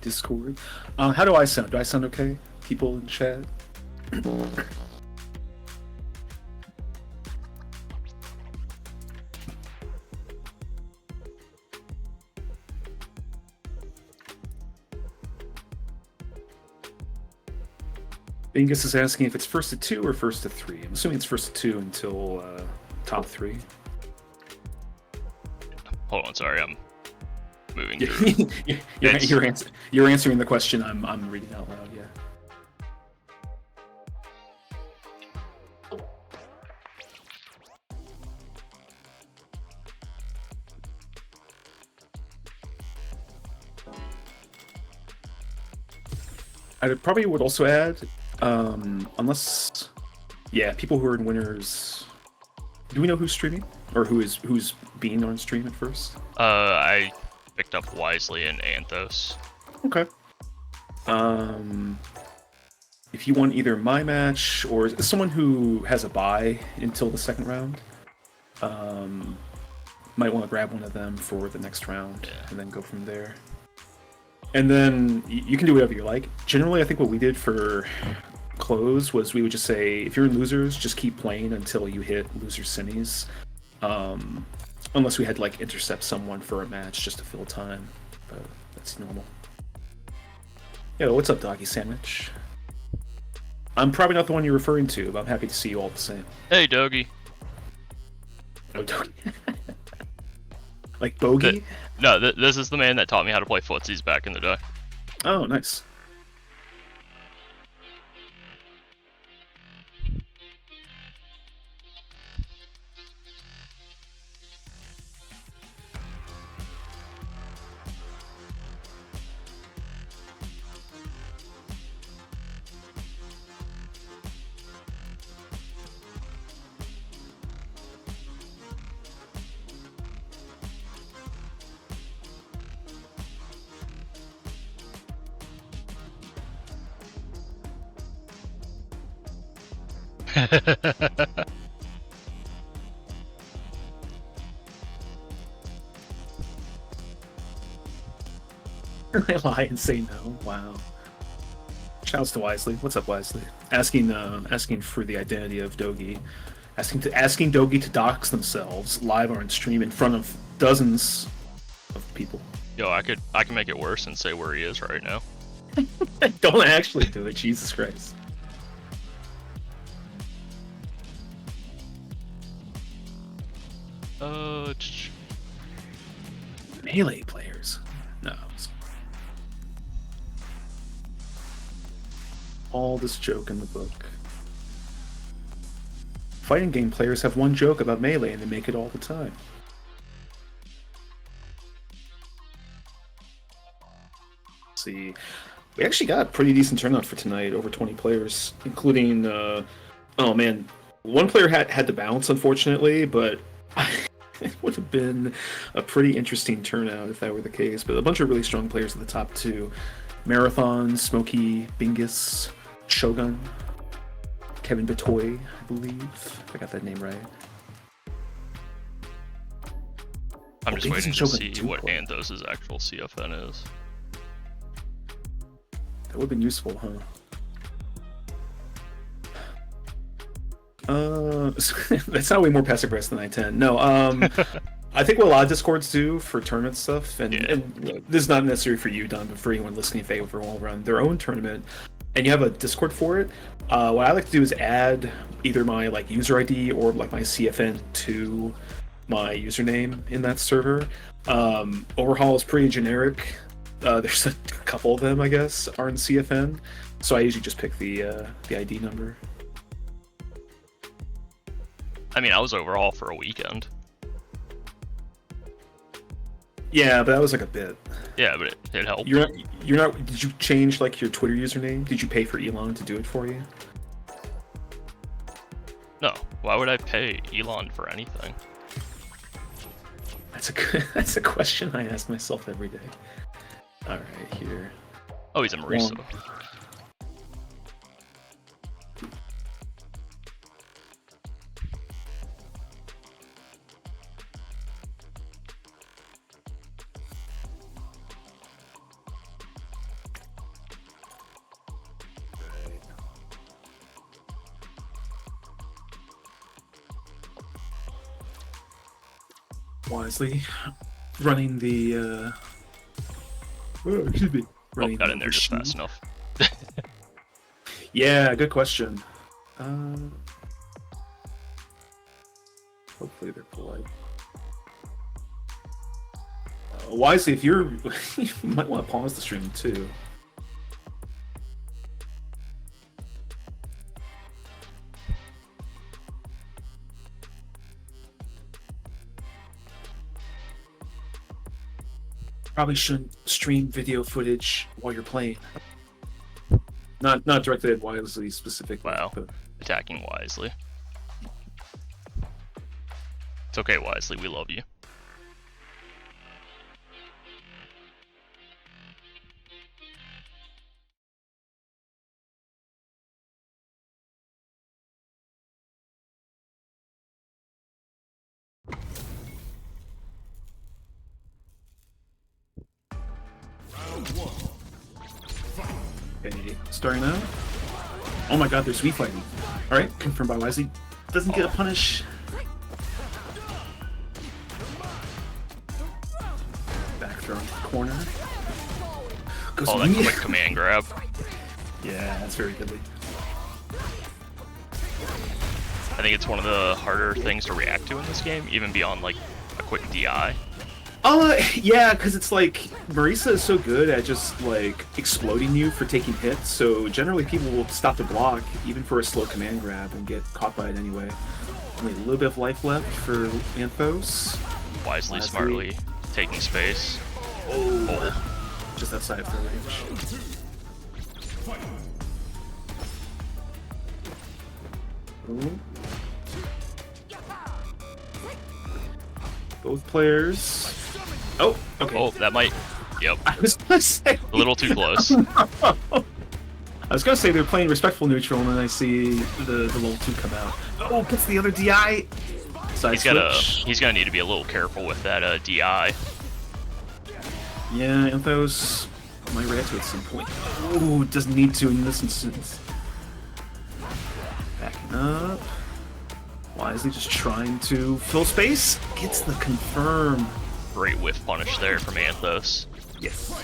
Discord. How do I sound? Do I sound okay? People in chat? Bingus is asking if it's first to 2 or first to 3. I'm assuming it's first to 2 until top 3. Hold on, sorry, I'm moving through. You're answering the question I'm reading out loud, yeah. I probably would also add, unless, yeah, people who are in winners. Do we know who's streaming or who's being on stream at first? I picked up Wisely and Anthos. Okay. If you want either my match or someone who has a bye until the second round, might want to grab one of them for the next round and then go from there. And then you can do whatever you like. Generally, I think what we did for close was we would just say, if you're in losers, just keep playing until you hit loser semis. Unless we had to like intercept someone for a match just to fill time, but that's normal. Yo, what's up, Doggy Sandwich? I'm probably not the one you're referring to, but I'm happy to see you all the same. Hey, Doggy. Oh, Doggy. Like Bogey? No, this is the man that taught me how to play footsies back in the day. Oh, nice. I lie and say no. Wow. Shouts to Wisely. What's up, Wisely? Asking for the identity of Dogi. Asking Dogi to dox themselves live on stream in front of dozens of people. Yo, I can make it worse and say where he is right now. Don't actually do it, Jesus Christ. Melee players. No. All this joke in the book. Fighting game players have one joke about Melee and they make it all the time. Let's see. We actually got a pretty decent turnout for tonight, over 20 players, including, oh man, one player had to bounce, unfortunately, but it would have been a pretty interesting turnout if that were the case. But a bunch of really strong players at the top too. Marathon, Smokey, Bingus, Shogun, Kevin Batoy, I believe. If I got that name right. I'm just Bingus waiting and to Shogun see what Anthos' actual CFN is. That would have been useful, huh? That's not way more passive aggressive than I tend. No, I think what a lot of Discords do for tournament stuff, and this is not necessary for you, Don, but for anyone listening, if they ever want to run their own tournament, and you have a Discord for it, what I like to do is add either my like user ID or like my CFN to my username in that server. Overhaul is pretty generic. There's a couple of them, I guess, are in CFN, so I usually just pick the ID number. I mean, I was overhaul for a weekend. Yeah, but that was like a bit. Yeah, but it helped. You're not. Did you change like your Twitter username? Did you pay for Elon to do it for you? No. Why would I pay Elon for anything? That's a question I ask myself every day. All right, here. Oh, he's a Marisa. wisely. Running the excuse me. Running got the in there just machine. fast enough. Yeah, good question. Hopefully they're polite. Wisely, if you're, you might want to pause the stream too. Probably shouldn't stream video footage while you're playing. Not directed at Wisely specifically. Wow. But... Attacking wisely. It's okay, Wisely. We love you. Okay, starting out. Oh my god, they're sweet fighting. Alright, confirmed by Wisely. Doesn't get a punish. Back throw into the corner. Goes Oh, that quick command grab. Yeah, that's very deadly. I think it's one of the harder things to react to in this game, even beyond like a quick DI. Yeah, because it's like Marisa is so good at just like exploding you for taking hits, so generally people will stop to block even for a slow command grab and get caught by it anyway. Only a little bit of life left for Anthos. Wisely, smartly taking space. Oh. Just outside of their range. Ooh. Both players. Oh, okay. Oh, that might. Yep. I was gonna say A little too close. I was gonna say they're playing respectful neutral, and then I see the level 2 come out. Oh, gets the other DI. Side He's gonna need to be a little careful with that DI. Yeah, Anthos might react to it at some point. Ooh, doesn't need to in this instance. Backing up. Wisely just trying to fill space. Gets the confirm. Great whiff punish there from Anthos. Yes.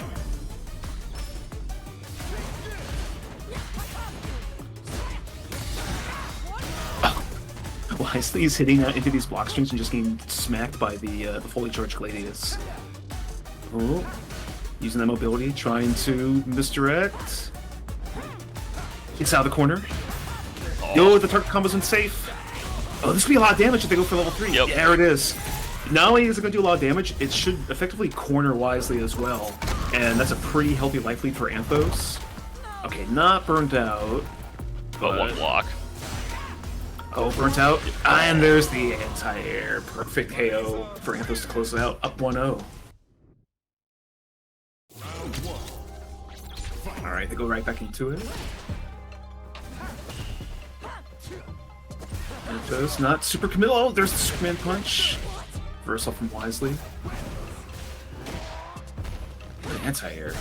Wisely is hitting into these block strings and just getting smacked by the fully charged Gladius. Oh, using that mobility, trying to misdirect. It's out of the corner. Oh. Yo, the target combo's unsafe. Oh, this could be a lot of damage if they go for level 3. Yep. Yeah, there it is. Not only is it going to do a lot of damage, it should effectively corner Wisely as well. And that's a pretty healthy life lead for Anthos. Okay, not burnt out. But one block. Oh, burnt out. And there's the anti-air. Perfect KO for Anthos to close it out. Up 1-0. Alright, they go right back into it. Anthos not super committal. Oh, there's the Superman punch. Reversal from Wisely. Anti-air.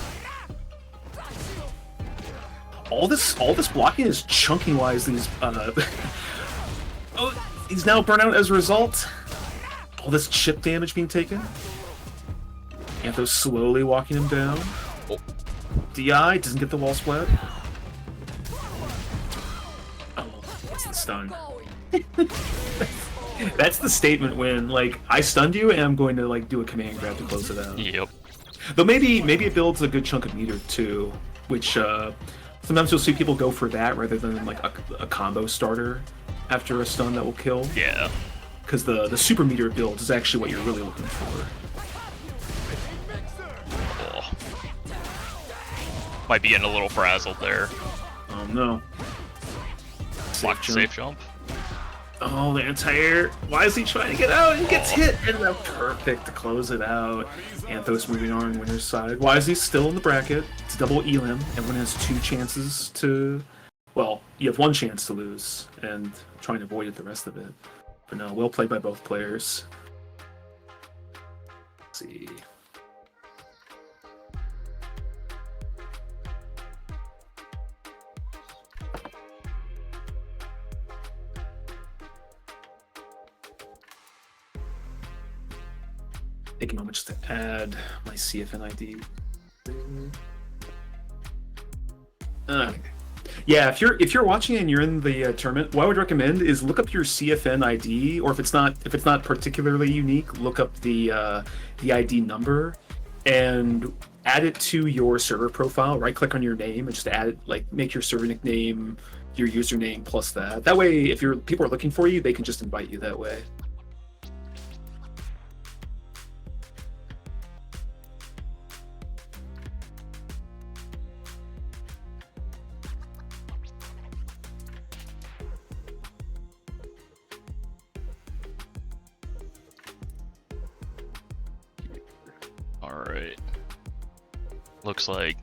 All this blocking is chunking Wisely's. Oh, he's now burnt out as a result. All this chip damage being taken. Anthos slowly walking him down. Oh. DI doesn't get the wall splat. Oh, that's the stun. That's the statement when, like, I stunned you and I'm going to, like, do a command grab to close it out. Yep. Though maybe it builds a good chunk of meter too, which sometimes you'll see people go for that rather than like a combo starter after a stun that will kill. Yeah. Because the super meter build is actually what you're really looking for. Oh. Might be getting a little frazzled there. Oh no. Block the safe jump. Oh, the anti-air. Why is he trying to get out and gets hit? And that's perfect to close it out. Anthos moving on winner's side. Why is he still in the bracket? It's double elim. Everyone has 2 chances to... Well, you have 1 chance to lose, and trying to avoid it the rest of it. But no, well played by both players. Let's see. Take a moment just to add my CFN ID. Yeah, if you're watching and you're in the tournament, what I would recommend is look up your CFN ID, or if it's not particularly unique, look up the ID number and add it to your server profile. Right click on your name and just add it, like make your server nickname your username plus that. That way, if people are looking for you, they can just invite you that way. Alright. Looks like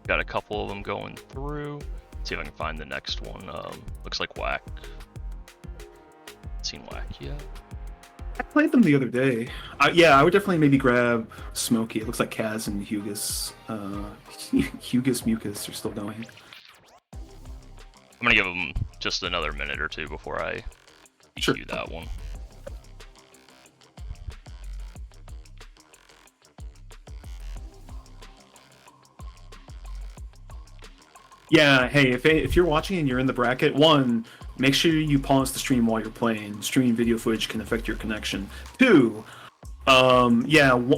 got a couple of them going through. Let's see if I can find the next one. Looks like Whack. Seen Whack yet? I played them the other day. Yeah, I would definitely maybe grab Smokey. It looks like Kaz and Hugus. Hugus Mucus are still going. I'm gonna give them just another minute or two before I do that one. Yeah, hey, if you're watching and you're in the bracket, one, make sure you pause the stream while you're playing. Streaming video footage can affect your connection. Two,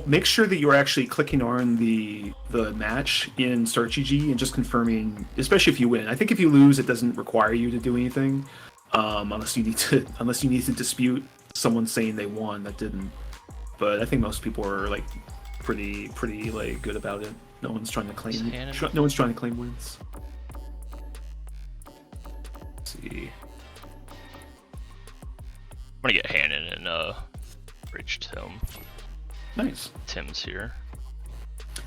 make sure that you're actually clicking on the match in StartGG and just confirming, especially if you win. I think if you lose, it doesn't require you to do anything, unless you need to dispute someone saying they won that didn't. But I think most people are like pretty like good about it. No one's trying to claim wins. See. I'm gonna get Hannon and Bridge Tim. Nice. Tim's here.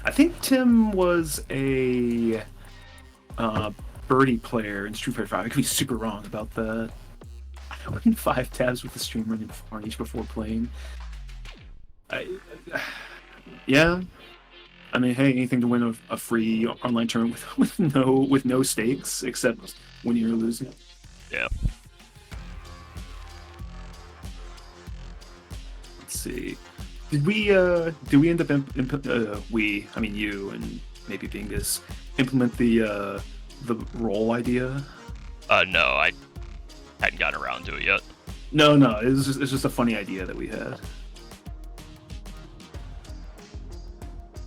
I think Tim was a birdie player in Street Fighter 5. I could be super wrong about that. I win 5 tabs with the stream running on each before playing. Yeah. I mean, hey, anything to win a free online tournament with no stakes except when you're losing. Yeah. Let's see. Did we end up I mean you and maybe Bingus implement the role idea? No, I hadn't gotten around to it yet. No, it's just a funny idea that we had.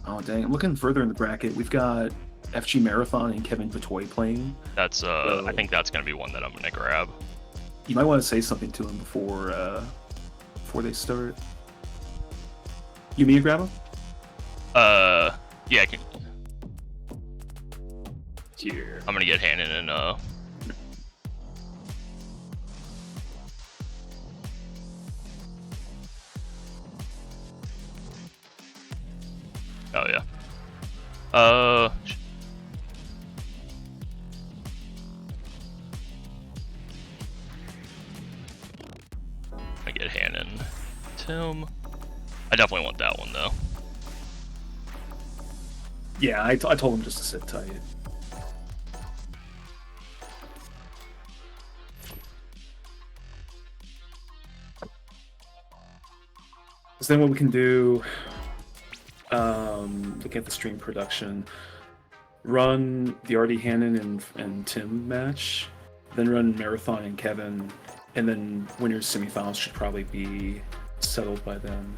Oh dang! I'm looking further in the bracket. We've got FG Marathon and Kevin Patoy playing. That's I think that's gonna be one that I'm gonna grab. You might want to say something to them before they start. You mean to grab them? Yeah, I can. Here. I'm gonna get Hannon and Oh yeah. I get Hannon. Tim. I definitely want that one though. Yeah, I told him just to sit tight. So then what we can do, look at the stream production, run the Artie Hannon and Tim match, then run Marathon and Kevin, and then winners semifinals should probably be settled by then.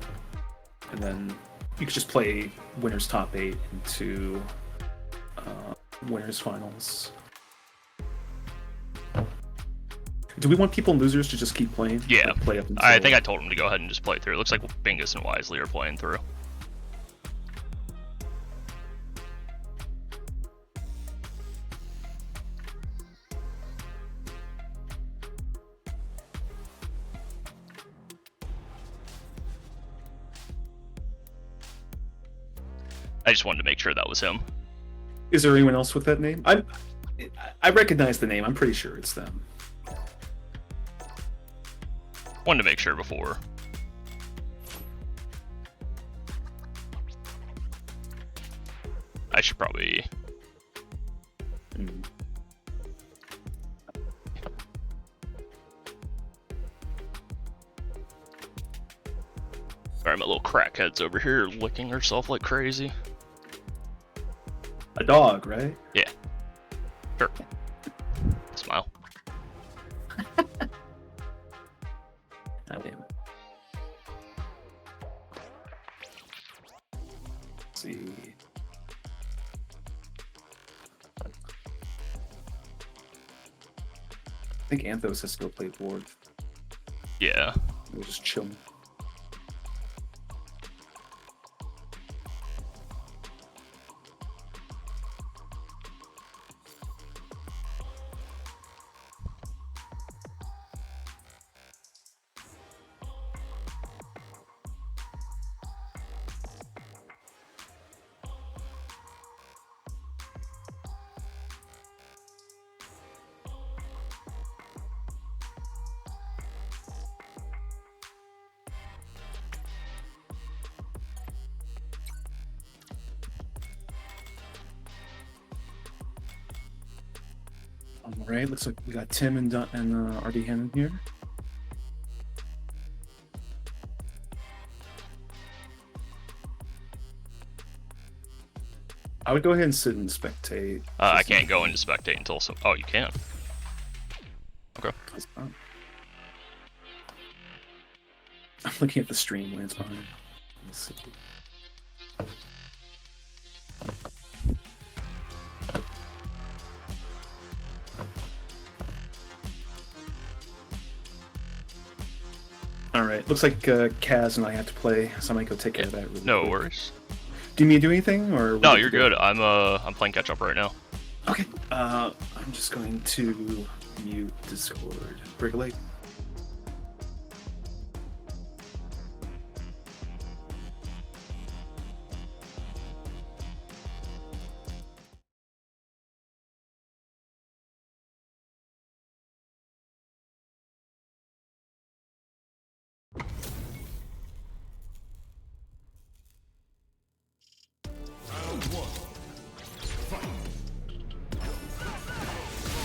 And then you could just play winners top 8 into winners finals. Do we want people and losers to just keep playing? Yeah. Like play up until... I think I told him to go ahead and just play through. It looks like Bingus and Wisely are playing through. I just wanted to make sure that was him. Is there anyone else with that name? I recognize the name. I'm pretty sure it's them. Wanted to make sure before. I should probably... Alright, my little crackhead's over here licking herself like crazy. A dog, right? Yeah. Sure. Smile. God damn it. Let's see. I think Anthos has to go play board. Yeah. We're just chilling. All right, looks like we got Tim and RD Hannon here. I would go ahead and sit and spectate. I can't go into spectate until some. Oh, you can. Okay. I'm looking at the stream when it's behind. Let's see. All right, looks like Kaz and I have to play, so I might go take care of that. Really No quick. worries. Do you need me to do anything, or No, you're good. I'm playing catch up right now. Okay. I'm just going to mute Discord. Regulate.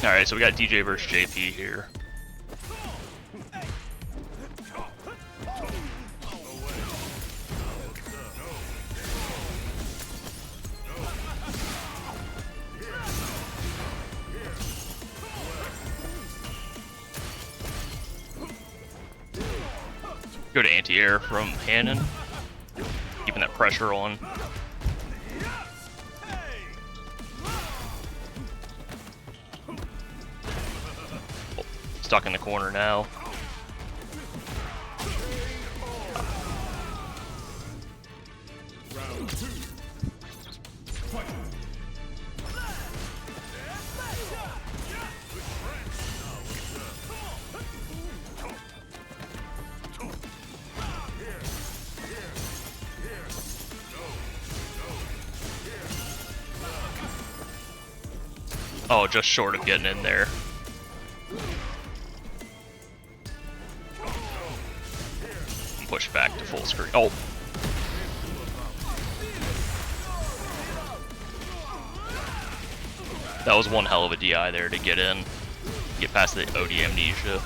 Alright, so we got DJ versus JP here. Go to anti-air from Hannon, keeping that pressure on. Stuck in the corner now. Oh, just short of getting in there. Push back to full screen. Oh. That was one hell of a DI there to get in. Get past the OD amnesia.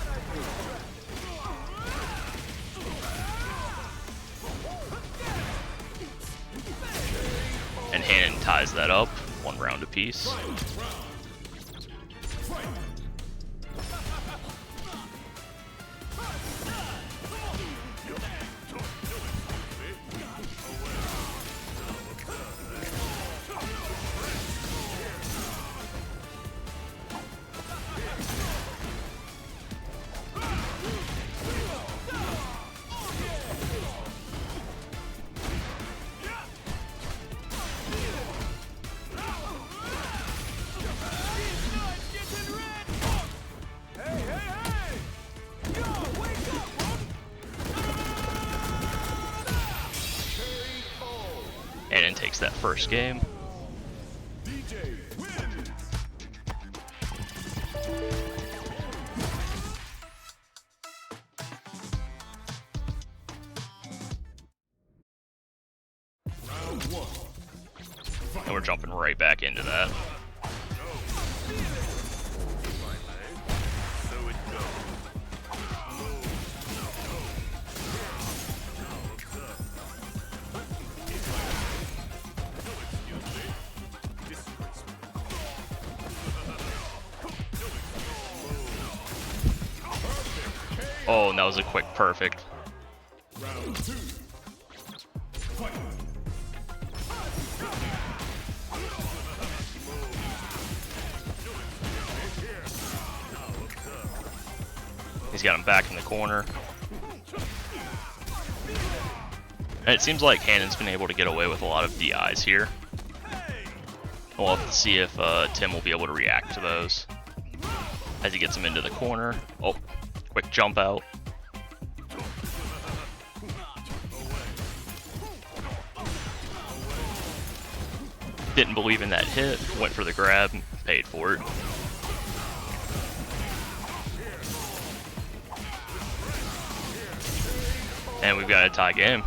And Hannon ties that up. One round apiece. Hannon takes that first game. And we're jumping right back into that. Oh, and that was a quick perfect. He's got him back in the corner. And it seems like Hannon's been able to get away with a lot of DIs here. We'll have to see if Tim will be able to react to those as he gets him into the corner. Oh, quick jump out. Didn't believe in that hit, went for the grab, paid for it. And we've got a tie game.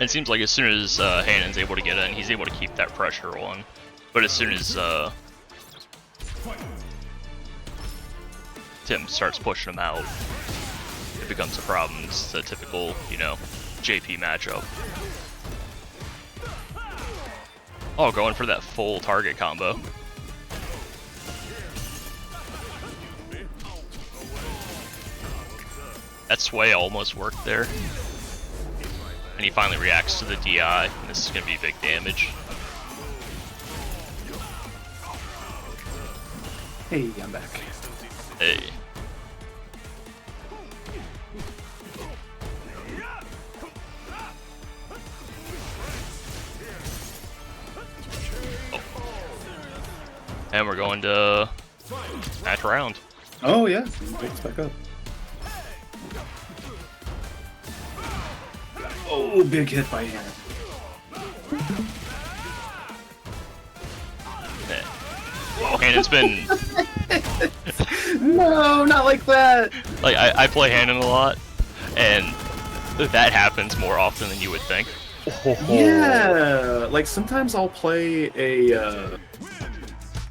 It seems like as soon as Hannon's able to get in, he's able to keep that pressure on. But as soon as Tim starts pushing him out, it becomes a problem. It's the typical, you know, JP matchup. Oh, going for that full target combo. That sway almost worked there. And he finally reacts to the DI, and this is going to be big damage. Hey, I'm back. Hey. Oh. And we're going to match round. Oh yeah, pick us back up. Oh, big hit by Hannah. Oh, Hannon's been... No, not like that! Like, I play Hannon a lot, and that happens more often than you would think. Yeah, like sometimes I'll play a...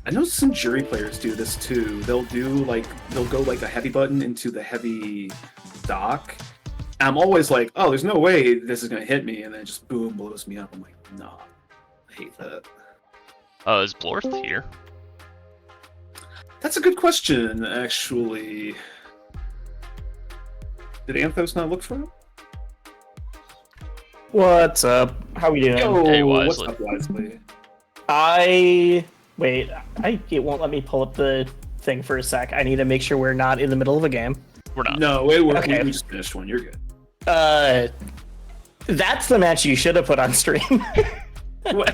I know some jury players do this too. They'll go like a heavy button into the heavy dock. I'm always like, oh, there's no way this is gonna hit me, and then it just boom, blows me up. I'm like, no, I hate that. Is Blorth here? That's a good question, actually. Did Anthos not look for him? What's up? How we doing? Yo, Hey, what's Wisely. up, Wisely? It won't let me pull up the thing for a sec. I need to make sure we're not in the middle of a game. We're not. No, we Okay. just finished one. You're good. That's the match you should have put on stream. What?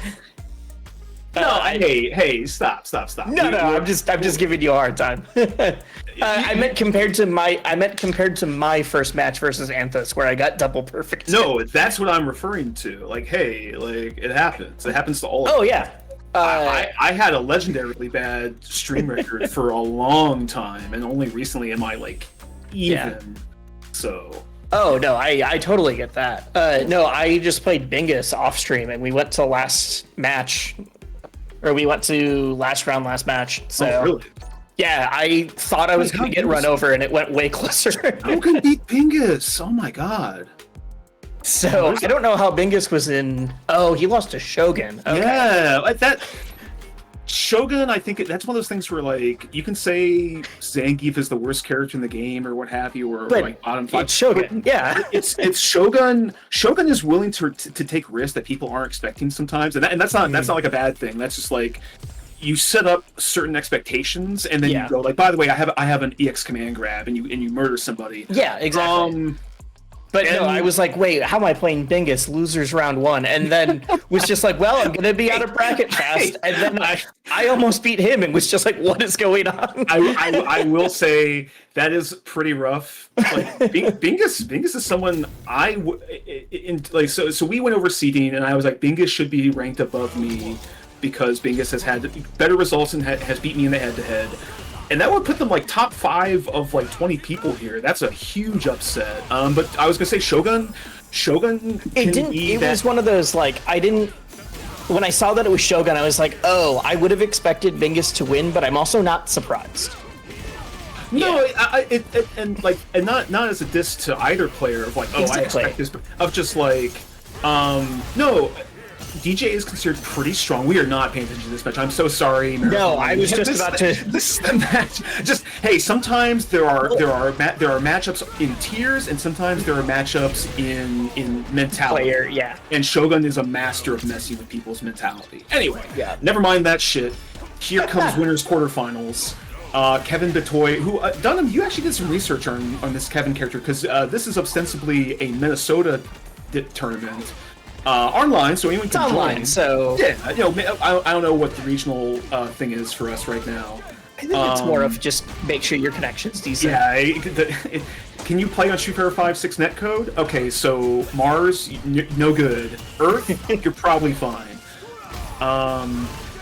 No, hey, stop. No, I'm just giving you a hard time. I meant compared to my first match versus Anthos, where I got double perfect. No, that's what I'm referring to. Like, hey, like it happens. It happens to all of us. Oh yeah. I had a legendarily bad stream record for a long time, and only recently am I like even. Yeah. So. Oh no, I totally get that. No, I just played Bingus off stream, and we went to last match, or we went to last round, last match. So Oh, really? yeah, I thought I was going to get run over, and it went way closer. Who can beat Bingus? Oh my god. So I don't know how Bingus was in. Oh, he lost to Shogun. Okay. Yeah, like that. Shogun, I think that's one of those things where like you can say Zangief is the worst character in the game or what have you, or But like bottom five. it's Shogun, yeah. It's Shogun. Shogun is willing to take risks that people aren't expecting sometimes, and that's not like a bad thing. That's just like you set up certain expectations, and then Yeah. you go like, by the way, I have an EX command grab, and you murder somebody. Yeah, exactly. But no, I was like, wait, how am I playing Bingus? Losers round 1. And then was just like, well, I'm going to be out of bracket fast. And then I almost beat him and was just like, what is going on? I will say that is pretty rough. Like Bingus is someone so we went over seeding and I was like, Bingus should be ranked above me because Bingus has had better results and has beat me in the head-to-head. And that would put them like top 5 of like 20 people here. That's a huge upset. But I was gonna say Shogun It was one of those like when I saw that it was Shogun, I was like, oh, I would have expected Bingus to win, but I'm also not surprised. No, and not as a diss to either player of like, oh, exactly. I expect this, of just like, no. DJ is considered pretty strong. We are not paying attention to this match. I'm so sorry. No, I was just about to. This is the match. Just hey, sometimes there are matchups in tiers, and sometimes there are matchups in mentality. Player, yeah. And Shogun is a master of messing with people's mentality. Anyway, yeah. Never mind that shit. Here comes winners quarterfinals. Kevin Betoy, who Dunham, you actually did some research on this Kevin character because this is ostensibly a Minnesota tournament. Online, so anyone can join. So yeah, I don't know what the regional thing is for us right now. I think it's more of just make sure your connection's decent. Yeah, can you play on Streetfighter 5.6 netcode? Okay, so Mars, no good. Earth, you're probably fine.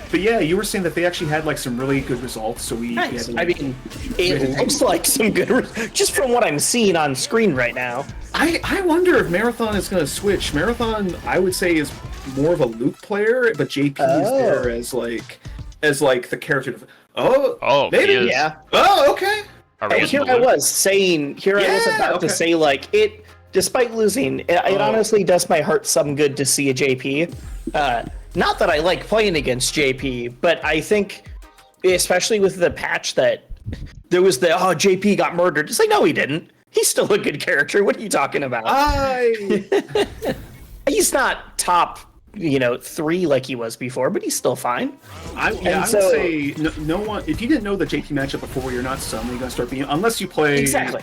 But yeah, you were saying that they actually had like some really good results. So nice. It looks like some good, just from what I'm seeing on screen right now. I wonder if Marathon is going to switch. Marathon, I would say, is more of a Luke player, but JP is there as like the character. Maybe, yeah. Oh, okay. Here I was about to say like it. Despite losing, it honestly does my heart some good to see a JP. Not that I like playing against JP, but I think, especially with the patch that there was JP got murdered. It's like, no, he didn't. He's still a good character. What are you talking about? He's not top, 3 like he was before, but he's still fine. I would say no one. If you didn't know the JP matchup before, you're not suddenly going to start being unless you play exactly.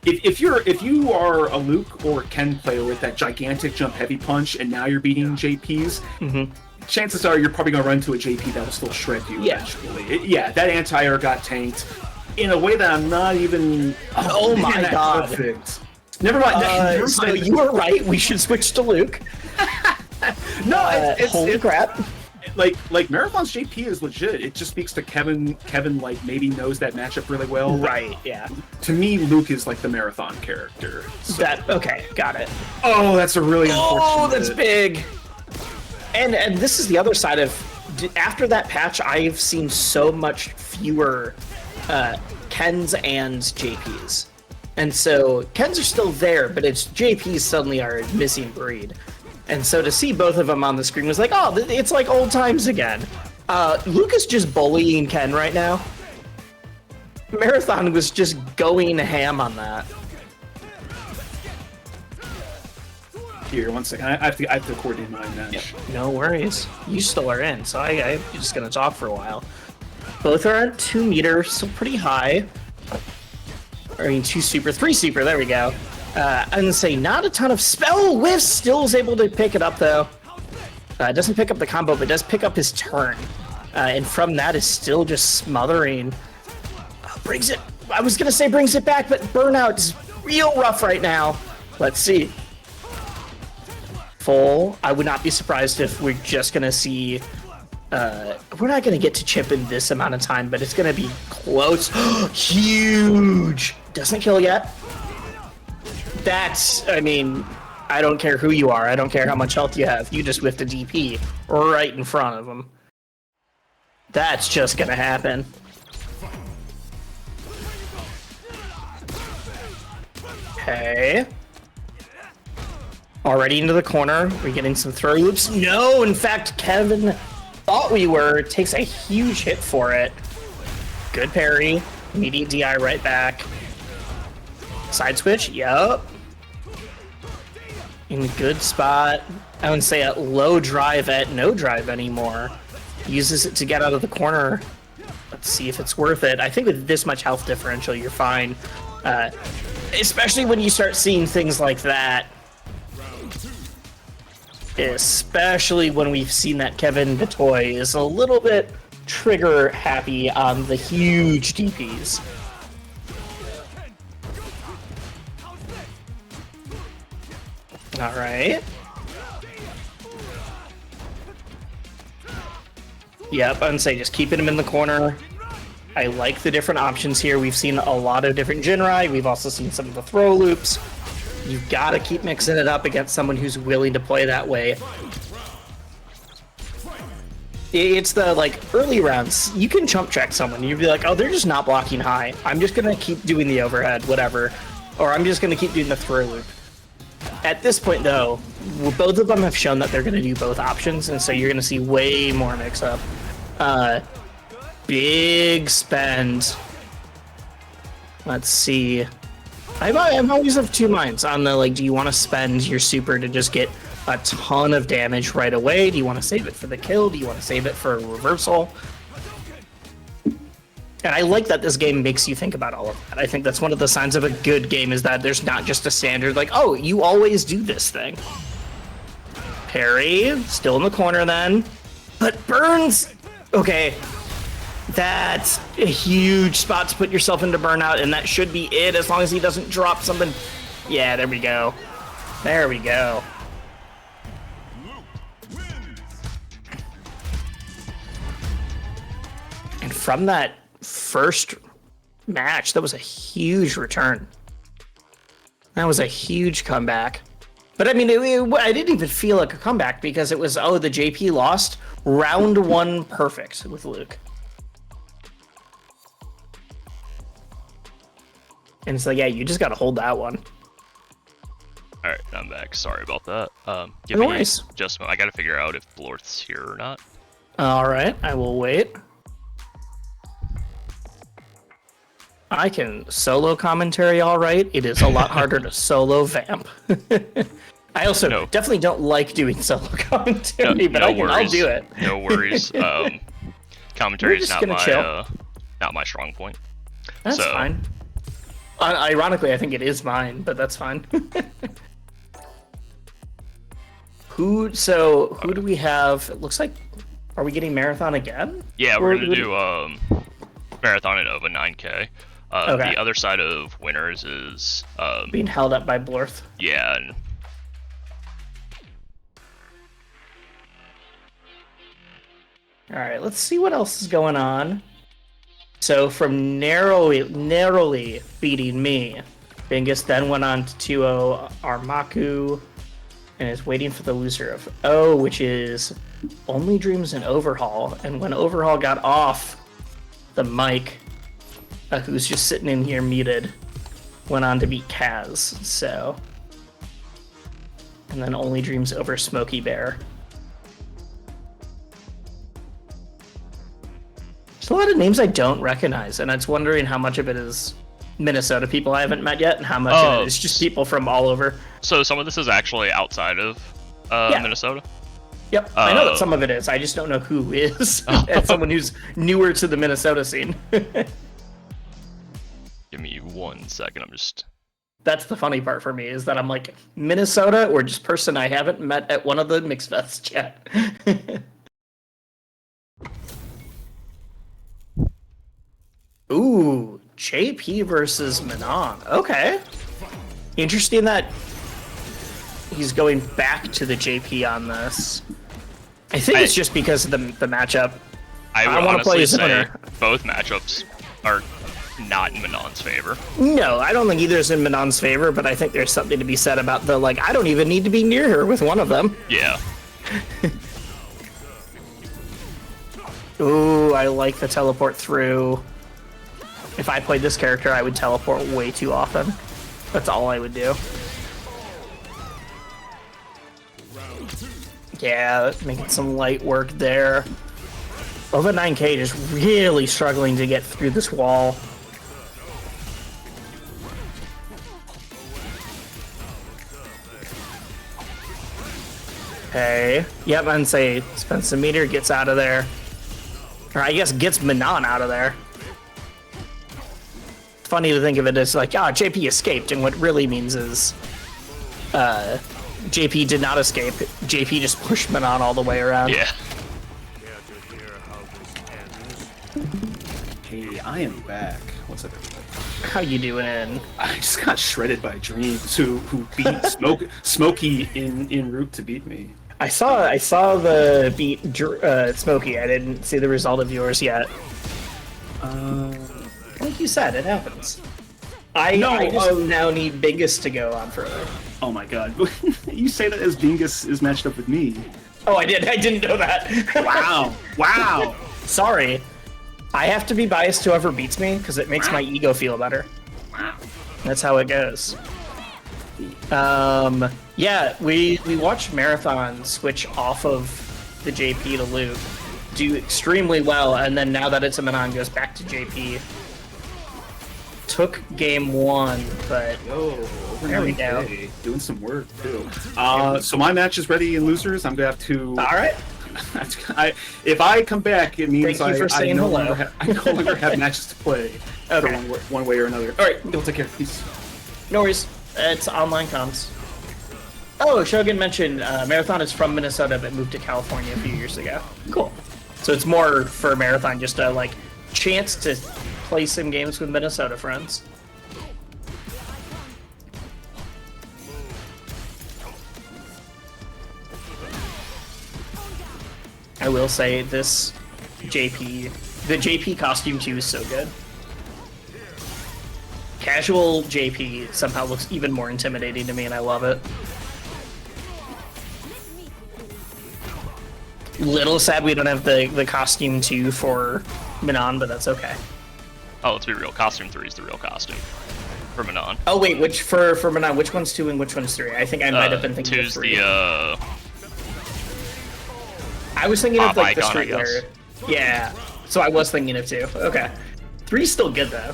If you are a Luke or Ken player with that gigantic jump heavy punch, and now you're beating JPs. Mm-hmm. Chances are you're probably going to run into a JP that will still shred you eventually. That anti-air got tanked in a way that I'm not even... Oh my god. Perfect. Never mind. So you were right. We should switch to Luke. No, holy crap. Like Marathon's JP is legit. It just speaks to Kevin. Kevin maybe knows that matchup really well. Right. Yeah. To me, Luke is like the Marathon character. So. Okay, got it. Oh, that's a really unfortunate. Oh, that's big. And this is the other side of after that patch, I've seen so much fewer Kens and JPs, and so Kens are still there, but it's JPs suddenly are a missing breed. And so to see both of them on the screen was like, oh, it's like old times again. Luke is just bullying Ken right now. Marathon was just going ham on that. Here, 1 second. I have to coordinate my match. Yep. No worries. You still are in, so I'm just going to talk for a while. Both are at 2 meters, so pretty high. 2 super, 3 super, there we go. I'm going to say not a ton of spell whiffs. Still is able to pick it up, though. Doesn't pick up the combo, but does pick up his turn. And from that is still just smothering. Brings it... I was going to say brings it back, but Burnout is real rough right now. Let's see. Full. I would not be surprised if we're just going to see... we're not going to get to chip in this amount of time, but it's going to be close. Huge! Doesn't kill yet. That's, I don't care who you are. I don't care how much health you have. You just whiffed a DP right in front of him. That's just going to happen. Okay. Already into the corner. We're getting some throw loops. No, in fact, Kevin thought we were. Takes a huge hit for it. Good parry. Immediate DI right back. Side switch. Yup. In a good spot. I wouldn't say at low drive at no drive anymore. Uses it to get out of the corner. Let's see if it's worth it. I think with this much health differential, you're fine. Especially when you start seeing things like that. Especially when we've seen that Kevin Batoy is a little bit trigger happy on the huge DPs. All right. Yep, I'd say just keeping him in the corner. I like the different options here. We've seen a lot of different Jinrai. We've also seen some of the throw loops. You've got to keep mixing it up against someone who's willing to play that way. It's the, like, early rounds. You can chump check someone. You'd be like, oh, they're just not blocking high. I'm just going to keep doing the overhead, whatever. Or I'm just going to keep doing the throw loop. At this point, though, both of them have shown that they're going to do both options, and so you're going to see way more mix-up. Big spend. Let's see. I'm always of two minds on the, like, do you want to spend your super to just get a ton of damage right away? Do you want to save it for the kill? Do you want to save it for a reversal? And I like that this game makes you think about all of that. I think that's one of the signs of a good game, is that there's not just a standard, like, oh, you always do this thing. Parry, still in the corner then. But Burns, okay. That's a huge spot to put yourself into burnout, and that should be it as long as he doesn't drop something. Yeah, there we go. There we go. And from that first match, that was a huge return. That was a huge comeback. But I mean, I didn't even feel like a comeback because it was, oh, the JP lost. Round one perfect with Luke. And it's like, yeah, you just got to hold that one. All right, I'm back. Sorry about that. Give No me worries. just I got to figure out if Blorth's here or not. All right, I will wait. I can solo commentary all right. It is a lot harder to solo vamp. I also definitely don't like doing solo commentary, but I'll do it. No worries. Commentary is not my strong point. That's fine. Ironically, I think it is mine, but that's fine. Who do we have? It looks like, are we getting Marathon again? Yeah, we're going to do Marathon and Nova 9K. Okay. The other side of winners is being held up by Blorth. Yeah. And all right, let's see what else is going on. So from narrowly beating me, Bingus then went on to 2-0 Armaku and is waiting for the loser of O, which is Only Dreams and Overhaul. And when Overhaul got off the mic, who's just sitting in here muted, went on to beat Kaz. So, and then Only Dreams over Smokey Bear. There's a lot of names I don't recognize, and I was wondering how much of it is Minnesota people I haven't met yet, and how much of it is just people from all over. So some of this is actually outside of Minnesota? Yep, I know that some of it is. I just don't know who is. As someone who's newer to the Minnesota scene. Give me 1 second, I'm just... That's the funny part for me, is that I'm like, Minnesota or just person I haven't met at one of the Mixed Fests yet. Ooh, JP versus Manon. Okay. Interesting that he's going back to the JP on this. I think it's just because of the matchup. I want to play as say winner. Both matchups are not in Manon's favor. No, I don't think either is in Manon's favor, but I think there's something to be said about the, like, I don't even need to be near her with one of them. Yeah. Ooh, I like the teleport through. If I played this character, I would teleport way too often. That's all I would do. Yeah, making some light work there. Over 9K just really struggling to get through this wall. Okay. Yep, and say Spencer Meter gets out of there. Or I guess gets Manon out of there. funny to think of it as like, JP escaped, and what really means is JP did not escape. JP just pushed Manon all the way around. Yeah. Hey, I am back. What's up, everybody? How you doing? I just got shredded by Dreams, who beat Smokey en route to beat me. I saw the beat Smokey. I didn't see the result of yours yet. Like you said, it happens. I just now need Bingus to go on further. Oh my god. You say that as Bingus is matched up with me. Oh, I didn't know that. Wow. Sorry. I have to be biased to whoever beats me, because it makes my ego feel better. That's how it goes. Yeah, we watched Marathon switch off of the JP to Luke, do extremely well, and then now that it's a Manon, goes back to JP. Took game 1, but there we go. Doing some work too. So my match is ready in losers. I'm gonna have to. All right. If I come back, it means Thank you for saying hello. I no longer have matches to play. Okay. One way or another. All right, you'll take care. Peace. No worries. It's online comms. Oh, Shogun mentioned Marathon is from Minnesota but moved to California a few years ago. Cool. So it's more for Marathon just a chance to play some games with Minnesota friends. I will say the JP costume too is so good. Casual JP somehow looks even more intimidating to me, and I love it. Little sad we don't have the costume 2 for Manon, but that's okay. Oh, let's be real. Costume 3 is the real costume for Manon. Oh wait, for Manon, which one's 2 and which one's 3? I think I might have been thinking of 3. 2's I was thinking of the icon, streetwear. Yeah, so I was thinking of 2. Okay. 3's still good though.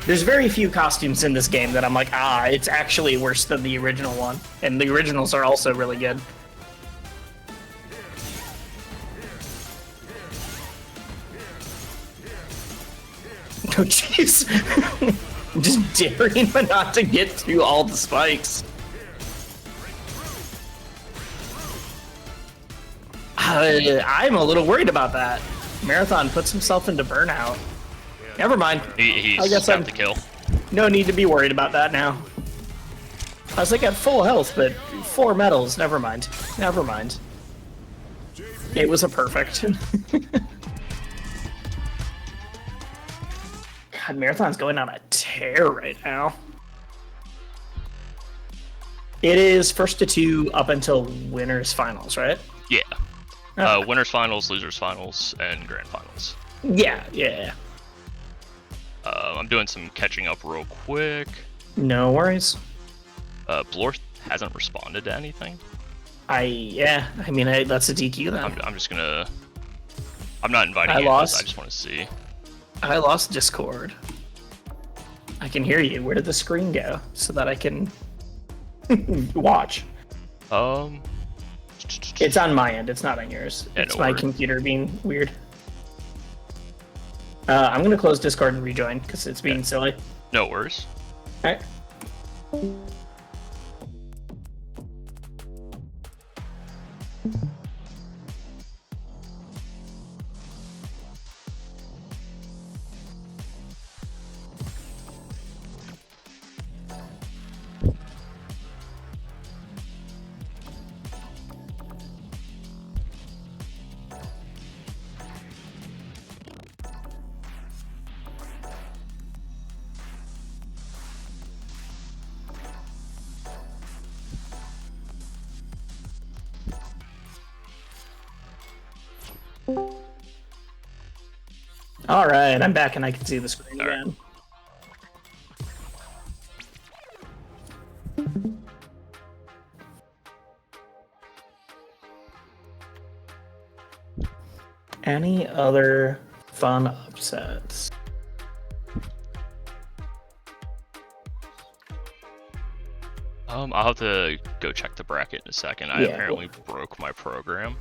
There's very few costumes in this game that I'm like, it's actually worse than the original one. And the originals are also really good. Oh jeez. Just daring Manon to get through all the spikes. I'm a little worried about that. Marathon puts himself into burnout. Never mind. He's got the kill. No need to be worried about that now. I was at full health, but 4 medals. Never mind. Never mind. It was a perfect. God, Marathon's going on a tear right now. It is 1st to 2 up until winners finals, right? Yeah. Okay. Winners finals, losers finals, and grand finals. Yeah. I'm doing some catching up real quick. No worries. Blorth hasn't responded to anything. That's a DQ then. I'm just gonna. I'm not inviting you. I just want to see. I lost Discord. I can hear you. Where did the screen go? So that I can watch. It's on my end. It's not on yours. It's my computer being weird. I'm gonna close Discord and rejoin because it's being silly. No worries. All right. All right, I'm back and I can see the screen again. Any other fun upsets? I'll have to go check the bracket in a second. I apparently broke my program.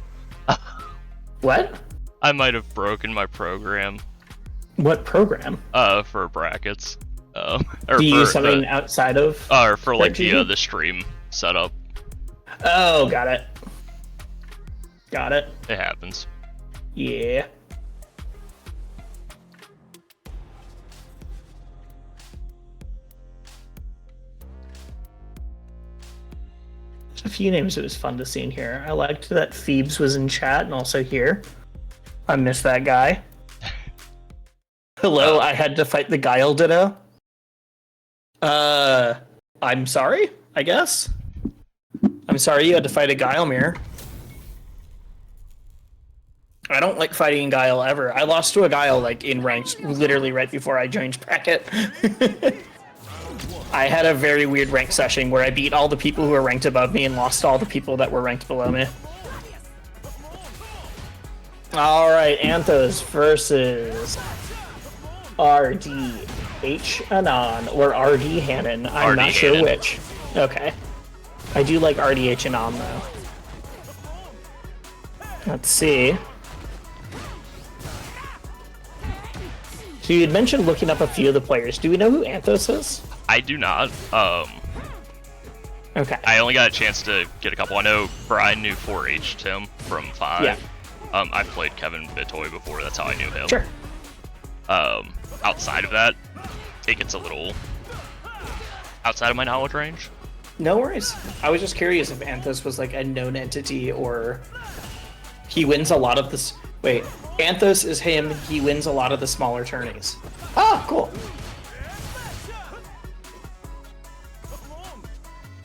What? I might have broken my program. What program? For brackets. Do you use something outside of? Or for like TV? the stream setup. Oh, got it. Got it. It happens. Yeah. There's a few names it was fun to see in here. I liked that Thebes was in chat and also here. I miss that guy. Hello, I had to fight the Guile Ditto. I'm sorry, I guess. I'm sorry you had to fight a Guile mirror. I don't like fighting Guile ever. I lost to a Guile like in ranks literally right before I joined bracket. I had a very weird rank session where I beat all the people who were ranked above me and lost all the people that were ranked below me. Alright, Anthos versus RDH Anon, or RD Hannon. I'm not sure which. Okay. I do like RDH Anon though. Let's see. So you had mentioned looking up a few of the players. Do we know who Anthos is? I do not. Okay. I only got a chance to get a couple. I know Brian knew 4H Tim from 5. Yeah. I've played Kevin Bitoy before. That's how I knew him. Sure. Outside of that, it gets a little outside of my knowledge range. No worries. I was just curious if Anthos was like a known entity or he wins a lot of this. Wait, Anthos is him. He wins a lot of the smaller tourneys. Ah, cool.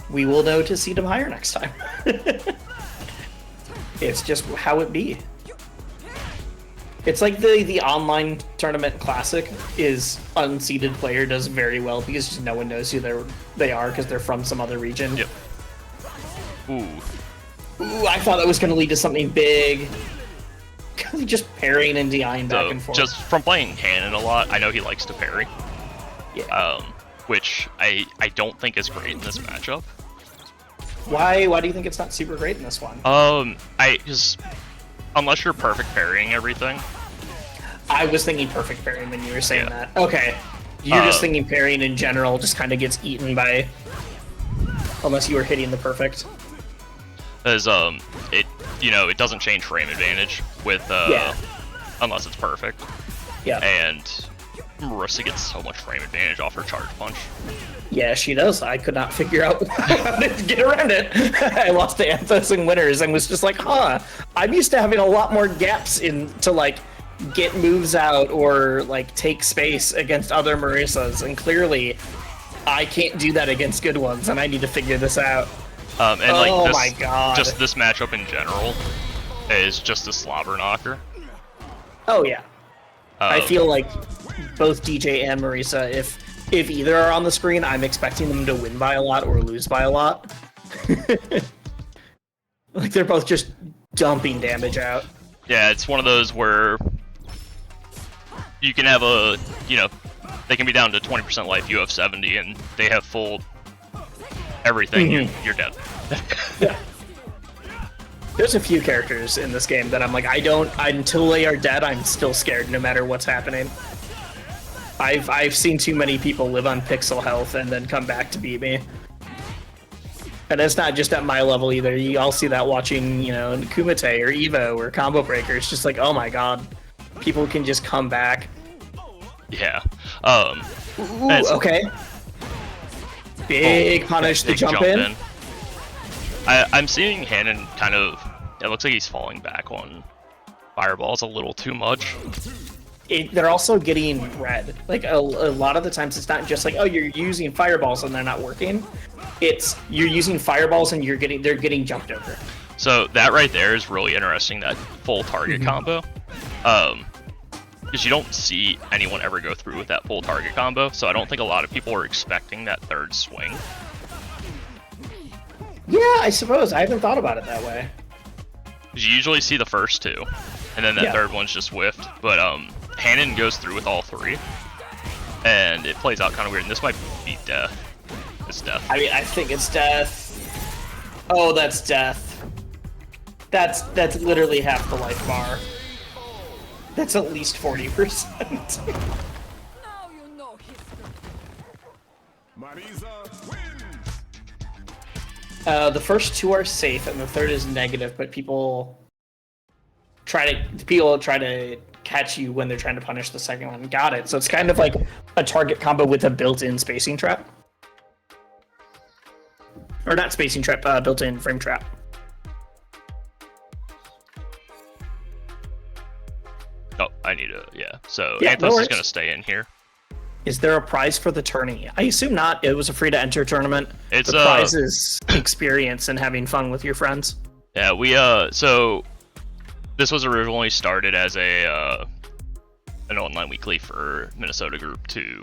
We will know to seed him higher next time. It's just how it be. It's like the online tournament classic is unseeded player does very well because just no one knows who they are because they're from some other region. Yep. Ooh, I thought that was going to lead to something big. Just parrying and DIing back and forth. Just from playing Hannon a lot, I know he likes to parry. Yeah. Which I don't think is great in this matchup. Why do you think it's not super great in this one? Unless you're perfect parrying everything. I was thinking perfect parrying when you were saying that. Okay. You're just thinking parrying in general just kind of gets eaten by... Unless you were hitting the perfect. Because, it doesn't change frame advantage with, unless it's perfect. Yeah. And Marissa gets so much frame advantage off her charge punch. Yeah, she does. I could not figure out how to get around it. I lost to Anthos in winners and was just like, I'm used to having a lot more gaps to like get moves out or like take space against other Marissas, and clearly I can't do that against good ones, and I need to figure this out. My god. Just this matchup in general is just a slobber knocker. Oh yeah. I feel like both DJ and Marissa, if either are on the screen, I'm expecting them to win by a lot or lose by a lot. Like they're both just dumping damage out. Yeah, it's one of those where you can have they can be down to 20% life, you have 70, and they have full everything, you're dead. Yeah. There's a few characters in this game that I'm like, until they are dead, I'm still scared no matter what's happening. I've seen too many people live on pixel health and then come back to beat me. And it's not just at my level either. You all see that watching, Kumite or Evo or Combo Breaker. It's just like, oh my god. People can just come back. Yeah. Ooh, okay. Big punish to jump in. I'm seeing Hannon kind of... It looks like he's falling back on fireballs a little too much. They're also getting red. Like a lot of the times, it's not just like, oh, you're using fireballs and they're not working. It's you're using fireballs and they're getting jumped over. So that right there is really interesting. That full target combo, because you don't see anyone ever go through with that full target combo. So I don't think a lot of people are expecting that third swing. Yeah, I suppose I haven't thought about it that way. You usually see the first two, and then that third one's just whiffed. But Hannon goes through with all three, and it plays out kind of weird. And this might be death. It's death. I mean, I think it's death. Oh, that's death. That's literally half the life bar. That's at least 40%. Now you know history. Marisa wins. The first two are safe, and the third is negative. But people try to catch you when they're trying to punish the second one. Got it. So it's kind of like a target combo with a built-in spacing trap, or not spacing trap, built-in frame trap. Oh, I need to, yeah. So Yeah, no Anthos is worries. going to stay in here. Is there a prize for the tourney? I assume not. It was a free-to-enter tournament. It's the prize is experience and having fun with your friends. Yeah, so this was originally started as an online weekly for Minnesota Group 2,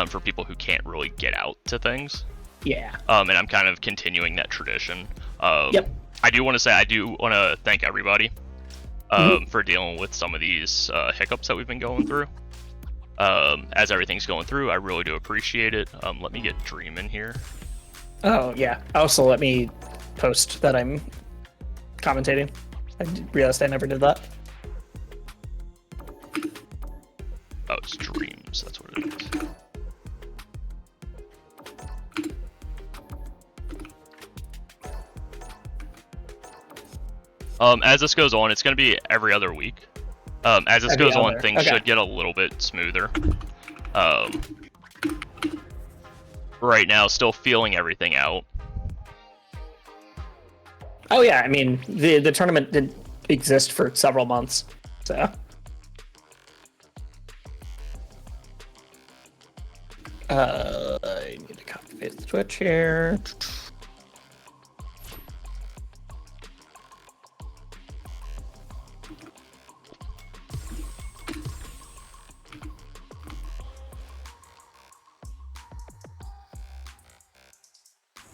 for people who can't really get out to things. Yeah. And I'm kind of continuing that tradition. Yep. I do want to thank everybody for dealing with some of these hiccups that we've been going through. As everything's going through, I really do appreciate it. Let me get Dream in here. Oh, yeah. Also, let me post that I'm commentating. I realized I never did that. Oh, it's Dreams. That's what it is. As this goes on, it's going to be every other week. As this goes on, things should get a little bit smoother. Right now, still feeling everything out. Oh yeah, I mean the tournament did exist for several months, so. I need to copy paste the Twitch here.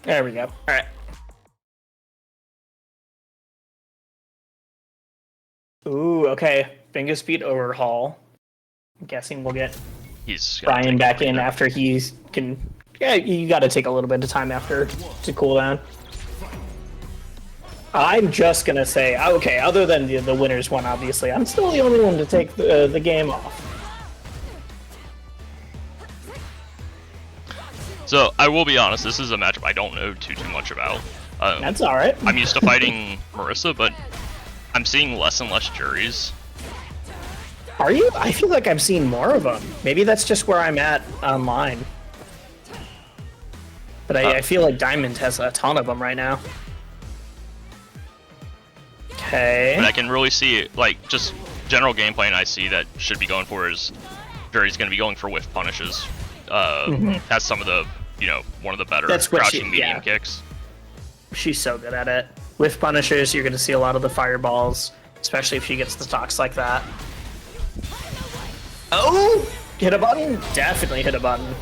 There we go. All right. Ooh, okay. Finger speed overhaul. I'm guessing we'll get Brian back in after he can. Yeah, you got to take a little bit of time after to cool down. I'm just gonna say, okay. Other than the winners one, obviously, I'm still the only one to take the game off. So I will be honest, this is a matchup I don't know too much about. That's all right. I'm used to fighting Marisa, but I'm seeing less and less juries. Are you? I feel like I'm seeing more of them. Maybe that's just where I'm at online. But I feel like Diamond has a ton of them right now. Okay. But I can really see, like, just general gameplay, and I see that should be going for is Jury's going to be going for whiff punishes. Has some of the, one of the better crouching medium kicks. She's so good at it. Whiff punishes, you're going to see a lot of the fireballs, especially if she gets the stocks like that. Oh! Hit a button? Definitely hit a button.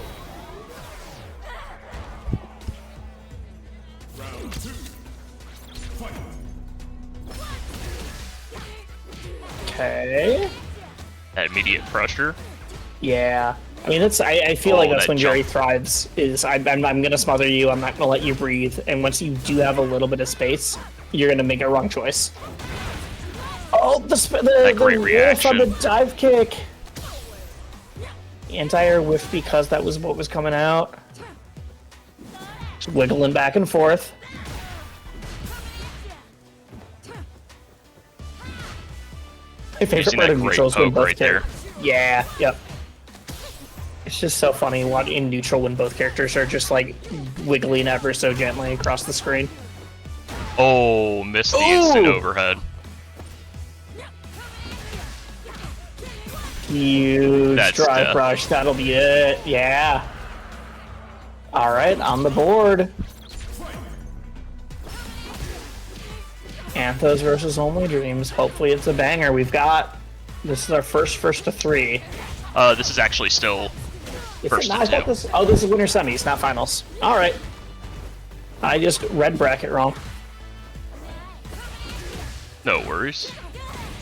Okay. That immediate pressure. Yeah. I mean, I feel like that's when Jerry thrives, is I'm gonna smother you, I'm not gonna let you breathe, and once you do have a little bit of space, you're gonna make a wrong choice. Oh, the great reaction. On the dive kick! Anti-air whiff because that was what was coming out. Just wiggling back and forth. My favorite part of neutral is when both Yeah, yep. It's just so funny in neutral when both characters are just like wiggling ever so gently across the screen. Oh, missed the instant overhead. Huge drive rush. That'll be it. Yeah. All right, on the board. Anthos versus Only Dreams. Hopefully it's a banger. This is our first to three. This is actually still first to two. This is winner semis, not finals. All right. I just read bracket wrong. No worries.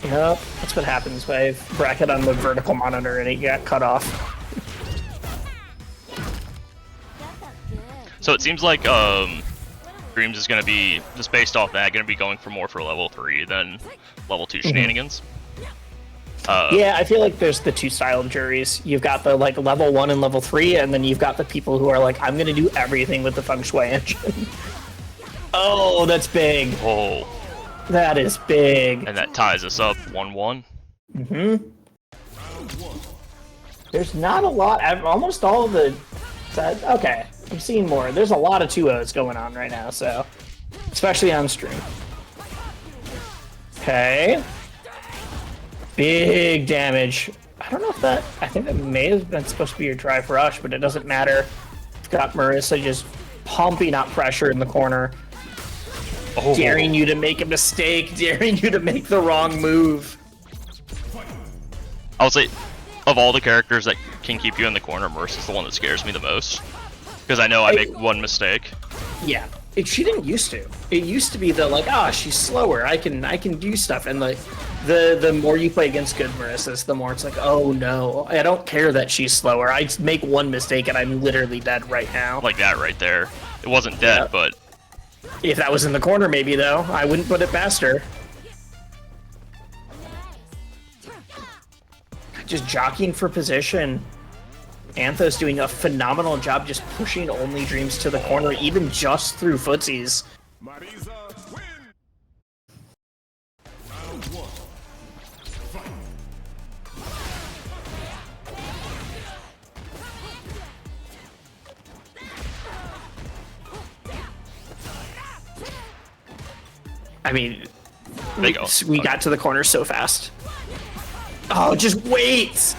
Yep, that's what happens when I have bracket on the vertical monitor and it got cut off. So it seems like Dreams is going to be, just based off that, going to be going for more for level 3 than level 2 shenanigans. Yeah, I feel like there's the two style of juries. You've got the like level 1 and level 3, and then you've got the people who are like, I'm gonna do everything with the feng shui engine. Oh, that's big. Oh. That is big. And that ties us up 1-1. Mm-hmm. There's not a lot. Almost all of the. Okay, I'm seeing more. There's a lot of 2-0s going on right now, so especially on stream. Okay. Big damage. I don't know if that... I think that may have been supposed to be your drive rush, but it doesn't matter. It's got Marissa just pumping up pressure in the corner. Oh. Daring you to make a mistake, daring you to make the wrong move. I would say, of all the characters that can keep you in the corner, Marissa's the one that scares me the most. Because I know I make one mistake. Yeah. She didn't used to. It used to be the like, she's slower. I can do stuff, and like the more you play against good Marissas, the more it's like, oh no, I don't care that she's slower. I make one mistake and I'm literally dead right now. Like that right there. It wasn't dead, but if that was in the corner, maybe though, I wouldn't put it past her. Just jockeying for position. Anthos doing a phenomenal job just pushing Only Dreams to the corner, even just through footsies. I mean, we got to the corner so fast. Oh, just wait!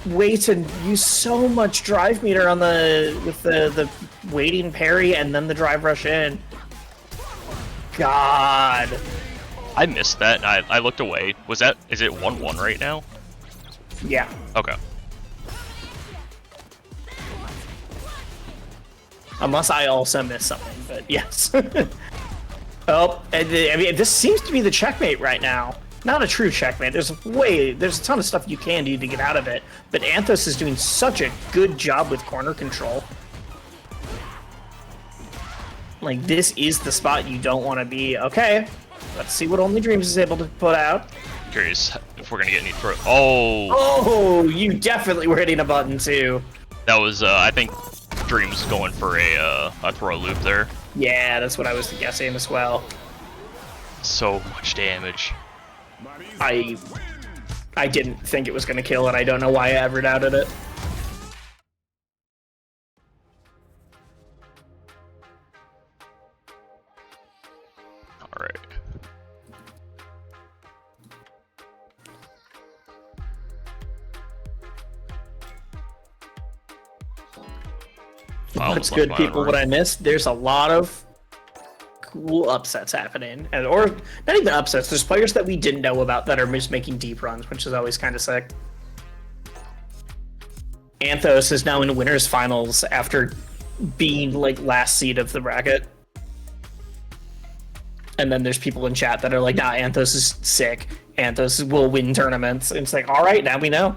Wait and use so much drive meter on with the waiting parry and then the drive rush in. God. I missed that. I looked away. Is it 1-1 right now? Yeah. Okay. Unless I also missed something, but yes. Oh, I mean, this seems to be the checkmate right now. Not a true checkmate. There's a ton of stuff you can do to get out of it, but Anthos is doing such a good job with corner control. Like, this is the spot you don't want to be. Okay, let's see what Only Dreams is able to put out. Curious if we're gonna get any throw. Oh! Oh, you definitely were hitting a button too. That was, I think, Dreams going for a throw loop there. Yeah, that's what I was guessing as well. So much damage. I didn't think it was going to kill, and I don't know why I ever doubted it. Alright. What's good, people? What I missed? There's a lot of cool upsets happening, or not even upsets. There's players that we didn't know about that are just making deep runs, which is always kind of sick. Anthos is now in winners finals after being like last seed of the bracket. And then there's people in chat that are like, nah, Anthos is sick. Anthos will win tournaments. And it's like, all right, now we know.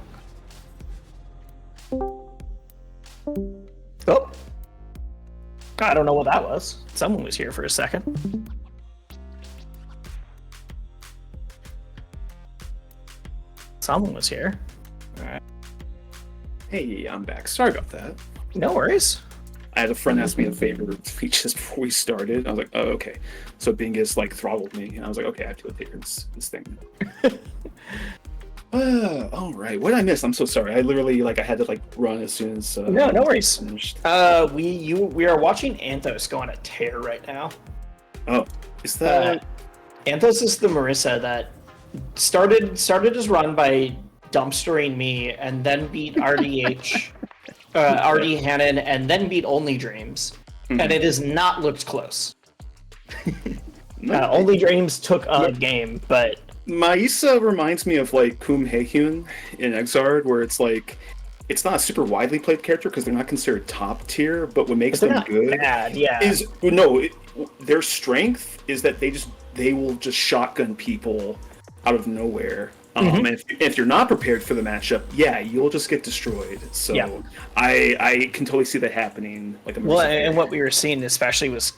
Oh. I don't know what that was. Someone was here for a second. Someone was here. All right. Hey, I'm back. Sorry about that. No worries. I had a friend ask me a favor just before we started. I was like, oh, okay. So Bingus like throttled me, and I was like, okay, I have to go take this thing. All right. What did I miss? I'm so sorry. I literally I had to run as soon as. No worries. Finished. We are watching Anthos go on a tear right now. Oh, is that? Anthos is the Marissa that started his run by dumpstering me and then beat RDH, RD Hannon, and then beat Only Dreams, and it has not looked close. Only Dreams took a game, but. Maisa reminds me of Kum Haehyun in Exard, where it's it's not a super widely played character because they're not considered top tier, but what makes them good is their strength is that they will just shotgun people out of nowhere. And if you're not prepared for the matchup, you'll just get destroyed. So I can totally see that happening. And what we were seeing especially was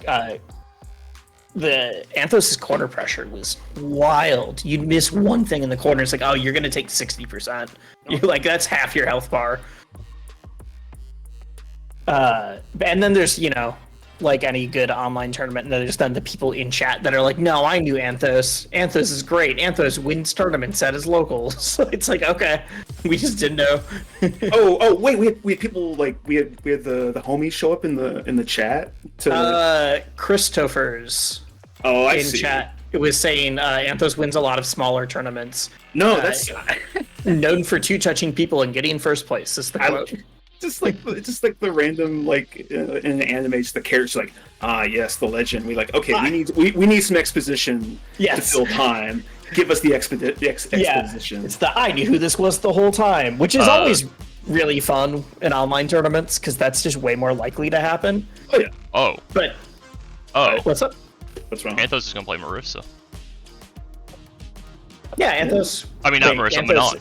the Anthos' corner pressure was wild. You'd miss one thing in the corner, it's like, oh, you're gonna take 60%. You're like, that's half your health bar. And then there's, like any good online tournament, there's then the people in chat that are like, no, I knew Anthos. Anthos is great. Anthos wins tournaments at his locals. So it's like, okay, we just didn't know. Wait, we had people like we had the homies show up in the chat to Christopher's I in see. chat. It was saying Anthos wins a lot of smaller tournaments. No, that's known for two-touching people and getting first place. Is the quote. just like the random like in the anime, just the characters like, yes, the legend. We like, okay, we need some exposition to fill time. Give us the exposition. It's the I knew who this was the whole time, which is always really fun in online tournaments because that's just way more likely to happen. Oh yeah. What's up? What's wrong? Anthos is gonna play Marissa. Yeah, Anthos. I mean, not Marissa, Manon.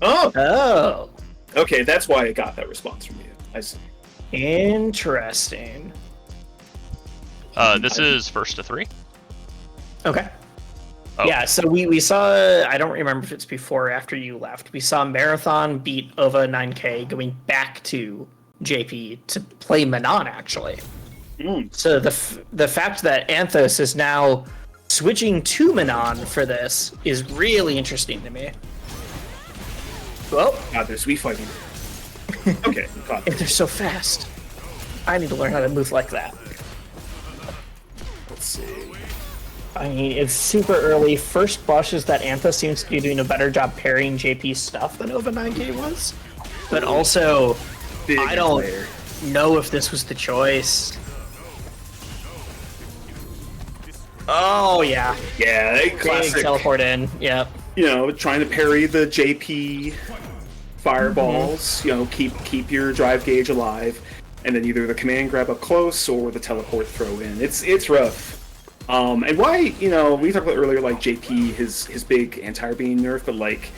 Oh. Okay, that's why I got that response from you. I see. Interesting. This is first to 3. Okay. Oh. Yeah, so we saw, I don't remember if it's before or after you left, we saw Marathon beat Ova 9K going back to JP to play Manon, actually. So the fact that Anthos is now switching to Manon for this is really interesting to me. Well, God, they're sweet fighting. Okay, got it. they're so fast. I need to learn how to move like that. Let's see. I mean, it's super early. First blush is that Anthos seems to be doing a better job parrying JP's stuff than Ova 9K was. But also, I don't know if this was the choice. Oh, yeah. Yeah, classic. Big teleport in, yep. Trying to parry the JP fireballs, keep your drive gauge alive, and then either the command grab up close or the teleport throw in. It's rough. And why, we talked about earlier, like JP, his big anti-air being nerfed, but like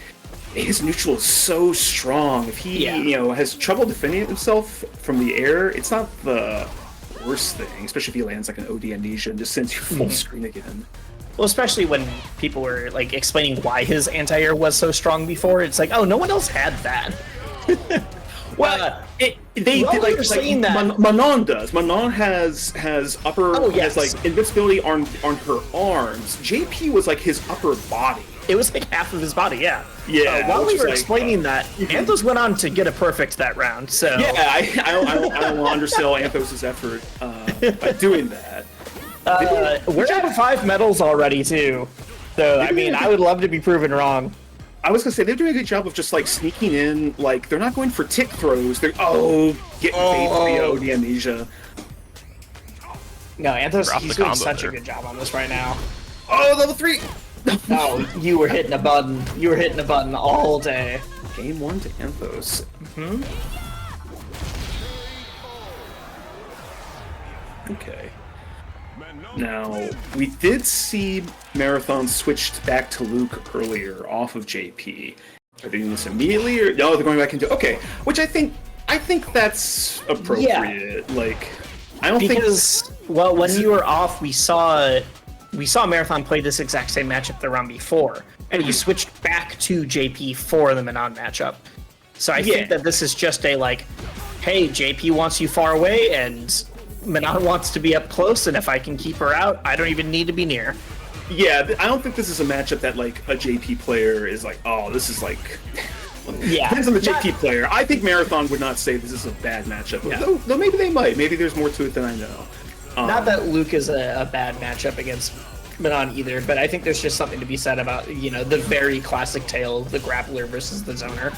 his neutral is so strong. If he, has trouble defending himself from the air, it's not the worst thing, especially if he lands like an OD amnesia and just sends you full screen again. Well, especially when people were like explaining why his anti-air was so strong before, it's like, oh, no one else had that. Well, they like saying that Manon does. Manon has upper has like invincibility on her arms. JP was like his upper body. It was like half of his body, yeah. Yeah. While we were explaining that, Anthos went on to get a perfect that round. So yeah, I don't want to undersell Anthos' effort by doing that. We're at 5 medals already too. So I mean, I would love to be proven wrong. I was gonna say they're doing a good job of just like sneaking in. Like they're not going for tick throws. They're getting paid for the OD amnesia. No, Anthos, he's doing such a good job on this right now. Oh, level 3. Oh, you were hitting a button. You were hitting a button all day. Game 1 to Anthos. Okay. Now, we did see Marathon switched back to Luke earlier off of JP. Are they doing this immediately, or no? They're going back into which I think that's appropriate. Yeah. Like, I don't think when you were off, we saw Marathon play this exact same matchup the round before, and you switched back to JP for the Manon matchup. So I think that this is just a like, hey, JP wants you far away, and Manon wants to be up close, and if I can keep her out, I don't even need to be near. Yeah, I don't think this is a matchup that like a JP player is like, oh, this is like. Yeah, depends on the JP player. I think Marathon would not say this is a bad matchup. Yeah. Though maybe they might. Maybe there's more to it than I know. Not that Luke is a bad matchup against Manon either, but I think there's just something to be said about the very classic tale of the grappler versus the zoner.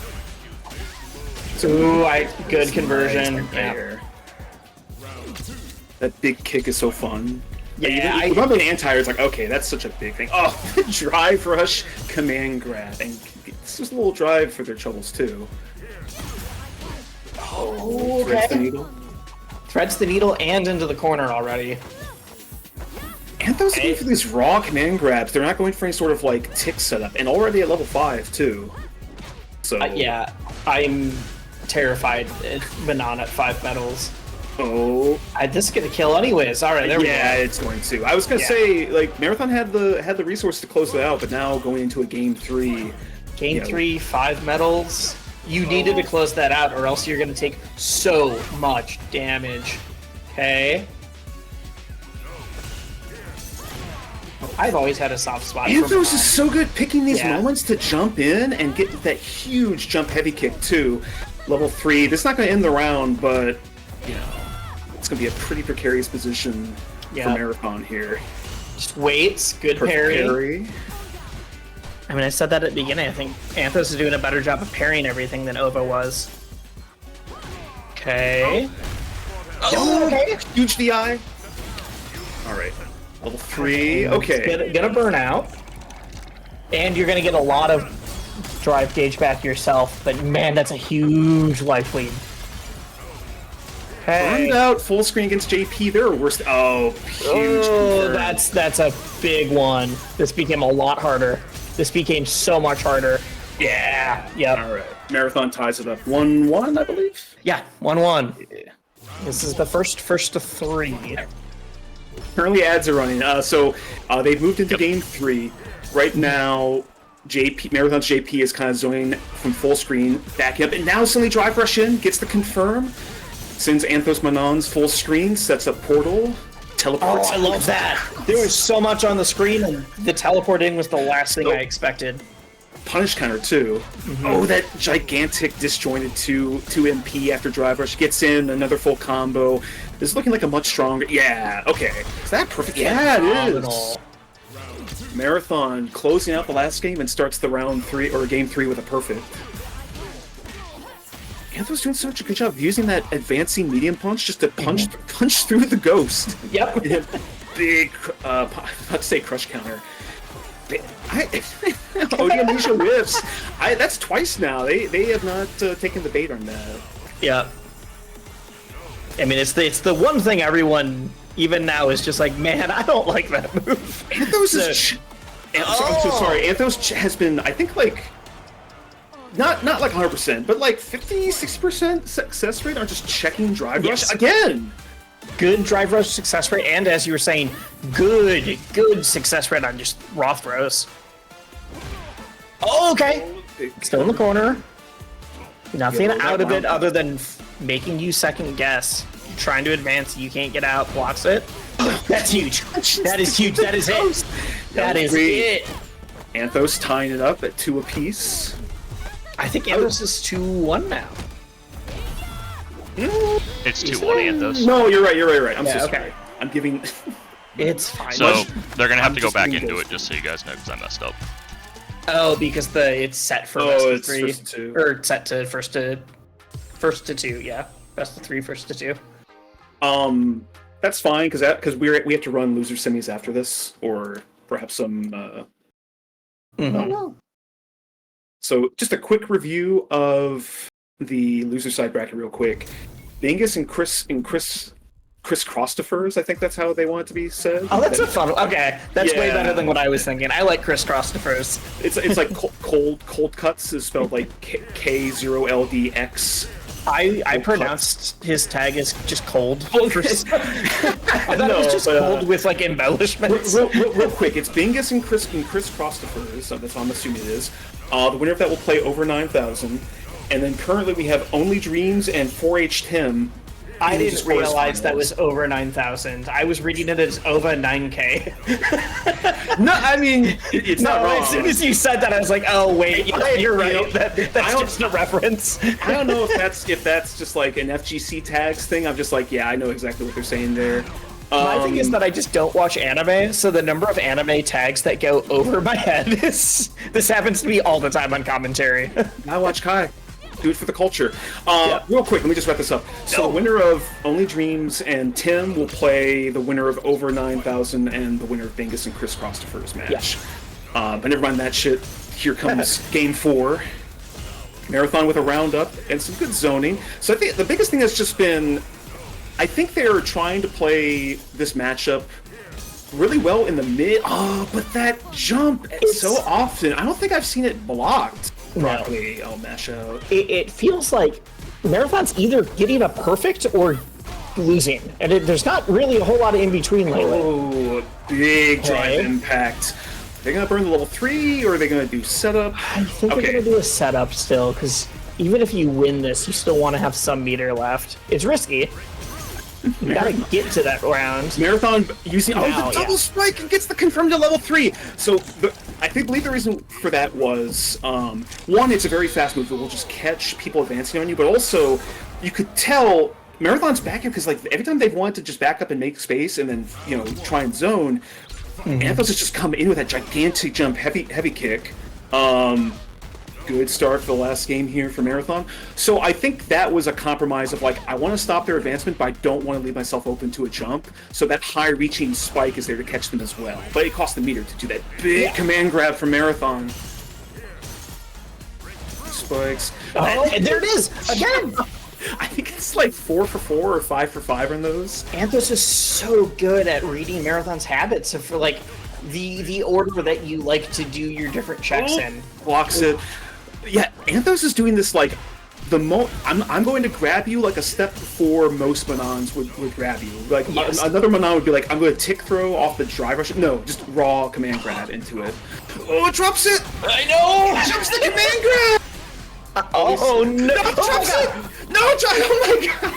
Good conversion. Yeah. That big kick is so fun. Yeah, you remember an anti-air, it's like, okay, that's such a big thing. Oh, the drive rush, command grab, and it's just a little drive for their troubles too. Oh, okay. Threads the needle. Threads the needle and into the corner already. Anthos is going for these raw command grabs. They're not going for any sort of like tick setup, and already at level 5 too. So yeah, I'm terrified at Manon at 5 medals. Oh, This is gonna kill anyways. All right, there we go. yeah, it's going to. I was gonna say, like, Marathon had the resource to close it out, but now going into a game 3. Game 3, 5 medals. You needed to close that out, or else you're gonna take so much damage. Okay. I've always had a soft spot. Anthos is so good picking these Yeah. moments to jump in and get that huge jump heavy kick too. Level 3. This is not going to end the round, but you know, it's going to be a pretty precarious position for Marathon here. Just waits. Good Perfect parry. I mean, I said that at the beginning. I think Anthos is doing a better job of parrying everything than Ova was. Okay. Oh, okay. Huge DI. All right. Level 3. Okay. Get a burnout. And you're going to get a lot of drive gauge back yourself, but man, that's a huge life lead. Burned out full screen against JP. They're worst. Oh, huge. Oh, that's a big one. This became a lot harder. This became so much harder. Yeah. Yep. All right. Marathon ties it up 1-1, I believe. Yeah. 1-1. Yeah. This is the first to 3. Currently, ads are running. So they've moved into game 3. Right now, Marathon's JP is kind of zoning from full screen back up, and now suddenly Drive Rush in, gets the confirm, sends Anthos Manon's full screen, sets up portal, teleports. Oh, I love that. There was so much on the screen, and the teleporting was the last thing I expected. Punish counter too. Oh, that gigantic disjointed 2 MP after Drive Rush gets in, another full combo. This is looking like a much stronger. Yeah, okay. Is that perfect? Yeah, it is. Marathon closing out the last game and starts the round 3 or game 3 with a perfect. Anthos doing such a good job of using that advancing medium punch just to punch through the ghost. Yep. Big, I'm about to say crush counter. Amnesia whiffs. That's twice now. They have not taken the bait on that. Yeah. I mean, it's the one thing everyone, even now, is just like, man, I don't like that move. Anthos is... I'm so sorry. Anthos has been, I think, like... Not like 100%, but like 50-60% success rate on just checking Drive Rush again. Good Drive Rush success rate, and as you were saying, good success rate on just raw throws. Oh, okay. Still in the corner. Nothing out of it other than making you second guess. You're trying to advance, you can't get out, blocks it. That's huge. That is huge. That is it. That is it. Anthos tying it up at 2 apiece. I think Anthos is 2-1 now. It's 2-1 Anthos. No, you're right. I'm so sorry. I'm giving... It's fine. So they're going to have to go back into it just so you guys know because I messed up. Oh, because it's set for best of 3. First to 2. Or set to first to 2, yeah. Best of 3, first to 2. That's fine because we have to run loser semis after this, or perhaps some I don't know. So just a quick review of the loser side bracket real quick. Bingus and Chris Christophers, I think that's how they want it to be said. Oh, that's a fun one. Okay, that's way better than what I was thinking. I like Chris Christophers. It's like cold cuts is spelled like K0LDX. I pronounced his tag as just cold. I thought it was just cold with like embellishments. Real quick, it's Bingus and Chris Christophers, so that's what I'm assuming it is. The winner of that will play over 9,000. And then currently we have Only Dreams and 4H Tim. I didn't realize that was over 9,000. I was reading it as over 9K. No, I mean, it's not wrong. As soon as you said that, I was like, oh, wait, you're right. That's just a reference. I don't know if that's just like an FGC tags thing. I'm just like, yeah, I know exactly what they're saying there. My thing is that I just don't watch anime, so the number of anime tags that go over my head is... This happens to me all the time on commentary. I watch Kai. Do it for the culture. Real quick, let me just wrap this up. So the winner of Only Dreams and Tim will play the winner of over 9,000 and the winner of Bingus and Chris Christopher's match. But never mind that shit. Here comes game 4. Marathon with a roundup and some good zoning. So I think the biggest thing has just been, I think they're trying to play this matchup really well in the mid. Oh, but that jump so often. I don't think I've seen it blocked. It feels like Marathon's either getting a perfect or losing, and there's not really a whole lot of in between lately. Oh, big drive Okay. impact. They're gonna burn the level 3, or are they gonna do setup? I think they're gonna do a setup still, because even if you win this, you still want to have some meter left. It's risky. You gotta get to that round. Marathon using Now, the double yeah. spike and gets the confirmed to level 3. So I believe the reason for that was one, it's a very fast move that will just catch people advancing on you, but also you could tell Marathon's backing because like every time they've wanted to just back up and make space and then try and zone, Anthos has just come in with that gigantic jump, heavy kick. Good start for the last game here for Marathon. So I think that was a compromise of like, I want to stop their advancement, but I don't want to leave myself open to a jump. So that high-reaching spike is there to catch them as well. But it cost the meter to do that big command grab for Marathon. Spikes. Oh, and there it is again. I think it's like 4 for 4 or 5 for 5 on those. Anthos is so good at reading Marathon's habits of like the order that you like to do your different checks in. Blocks it. Yeah, Anthos is doing this like I'm going to grab you like a step before most Manons would grab you. Like another Manon would be like, I'm going to tick throw off the drive rush. No, just raw command grab into it. Oh, it drops it! I know. It drops the command grab! Oh no! No, it drops it! No, oh my god!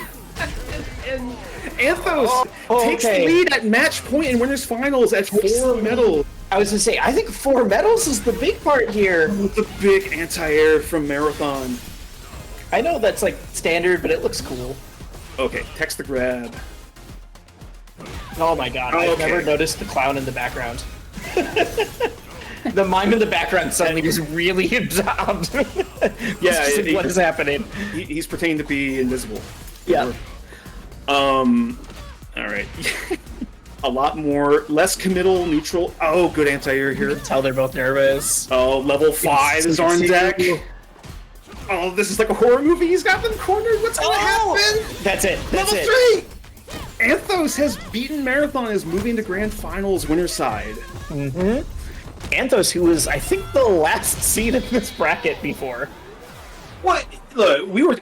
And Anthos takes the lead at match point in winners finals at 4 medals. I was gonna say, I think 4 medals is the big part here. The big anti-air from Marathon. I know that's like standard, but it looks cool. Okay, text the grab. Oh my god, I've never noticed the clown in the background. The mime in the background suddenly was really absorbed. Yeah, what is happening? He's pretending to be invisible. Yeah. All right. A lot more, less committal, neutral. Oh, good anti-air here. Tell they're both nervous. Oh, level 5 is on deck. Oh, this is like a horror movie. He's got them cornered. What's gonna happen? That's it. That's Level 3! Anthos has beaten Marathon and is moving to Grand Finals winner side. Anthos, who was, I think, the last seed in this bracket before. What? Look, we were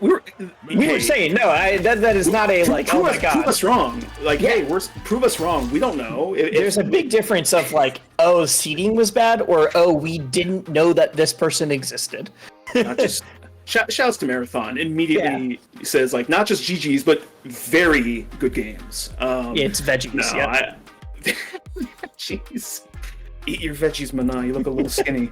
saying, no, that is not a, like, oh my god. Prove us wrong. Like, hey, prove us wrong. We don't know. There's a big difference of, like, oh, seeding was bad, or, oh, we didn't know that this person existed. Not just... Shouts to Marathon. Immediately says, like, not just GG's, but very good games. It's veggies, no, jeez. Eat your veggies, Mana. You look a little skinny.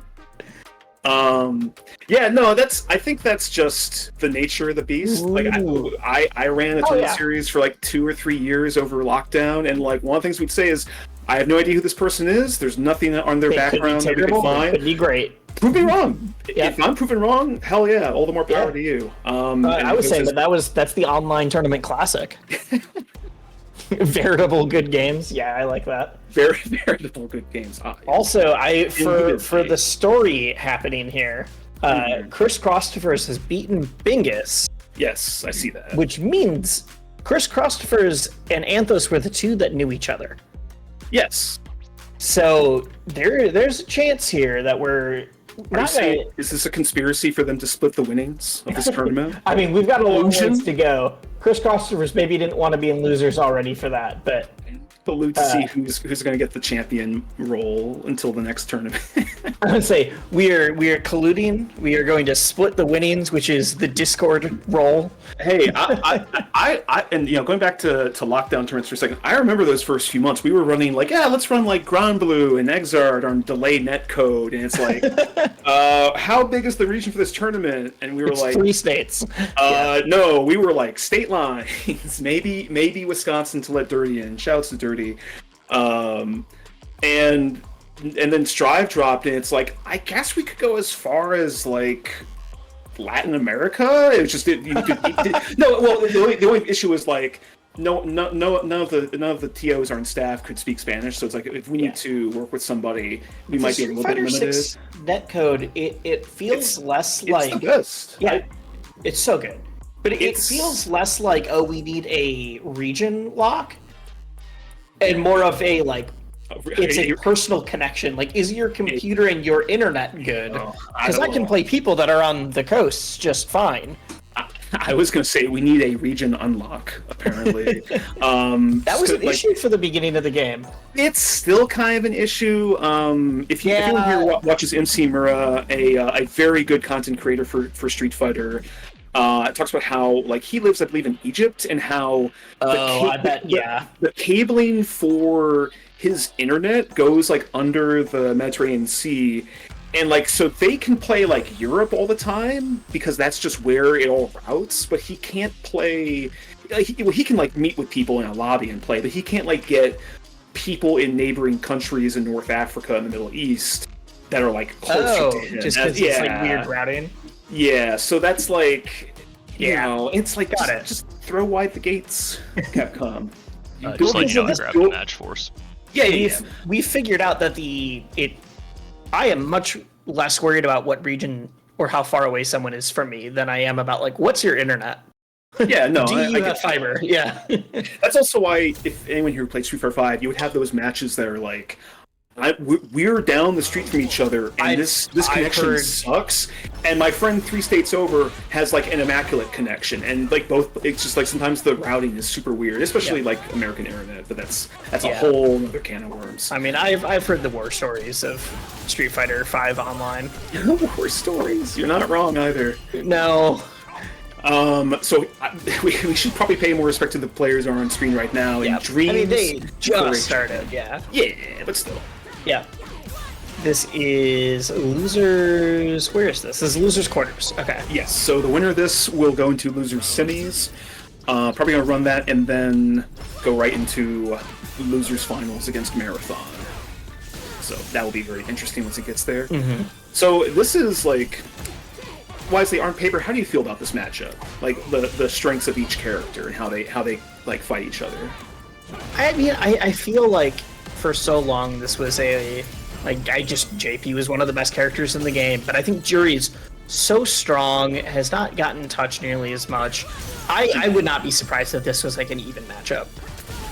Yeah, no, I think that's just the nature of the beast. Like I ran a tournament series for like 2 or 3 years over lockdown, and like one of the things we'd say is, I have no idea who this person is. There's nothing on their background that we can find. Could be great. Prove me wrong. If I'm proven wrong, hell yeah, all the more power to you. I was saying that's the online tournament classic. Veritable good games. Yeah, I like that. Very veritable good games. Also, for the story happening here, Chris Christophers has beaten Bingus. Yes, I see that. Which means Chris Christophers and Anthos were the 2 that knew each other. Yes. So there's a chance here that we're is this a conspiracy for them to split the winnings of this tournament? I mean, we've got a long ways to go. Chris Christophers maybe didn't want to be in losers already for that, but to see who's going to get the champion role until the next tournament. I would say we are colluding. We are going to split the winnings, which is the Discord role. Hey, I and going back to lockdown tournaments for a second. I remember those first few months. We were running like, let's run like Grand Blue and Exard on delay netcode, and it's like, how big is the region for this tournament? And we were like 3 states. No, we were like state lines. maybe Wisconsin to let Dirty in. Shouts to Dirty. And then Strive dropped, and it's like, I guess we could go as far as like Latin America. It was just the only issue was like none of the TOs on staff could speak Spanish, so it's like if we need to work with somebody, we might be a little bit limited. Netcode, it feels less like it's the best. Yeah, it's so good, but it feels less like, oh, we need a region lock, and more of a like, it's a personal connection. Like, is your computer and your internet good? Because I can play people that are on the coasts just fine. I was going to say we need a region unlock, apparently. That was an issue for the beginning of the game. It's still kind of an issue. If anyone here watches MC Mura, a very good content creator for Street Fighter, talks about how like he lives, I believe, in Egypt, and how the cabling for his internet goes like under the Mediterranean Sea. And like, so they can play like Europe all the time because that's just where it all routes. But he can't play. He can like meet with people in a lobby and play, but he can't like get people in neighboring countries in North Africa and the Middle East that are like closer to him. Just because it's like weird routing. Yeah, so that's like, you know, it's like just throw wide the gates, Capcom. Just let you know I grabbed the match force. We figured out that I am much less worried about what region or how far away someone is from me than I am about like what's your internet. Yeah, no, do you have fiber? Yeah. That's also why if anyone here plays Street Fighter 5, you would have those matches that are like, we're down the street from each other, and this connection sucks. And my friend 3 states over has like an immaculate connection, and like it's just like sometimes the routing is super weird, especially like American internet. But that's a whole other can of worms. I mean, I've heard the war stories of Street Fighter 5 online. War stories? You're not wrong either. No. So we should probably pay more respect to the players who are on screen right now. Yeah. Dreams, I mean, they just started. Yeah, but still. Yeah. This is losers. Where is this? This is losers quarters. Okay. Yes. So the winner of this will go into losers semis. Probably gonna run that and then go right into losers finals against Marathon. So that will be very interesting once it gets there. Mm-hmm. So this is like, Wisely, on paper, how do you feel about this matchup? Like the strengths of each character and how they like fight each other. I mean, I feel like for so long this was JP was one of the best characters in the game, but I think Jury's so strong, has not gotten touched nearly as much. I would not be surprised if this was like an even matchup.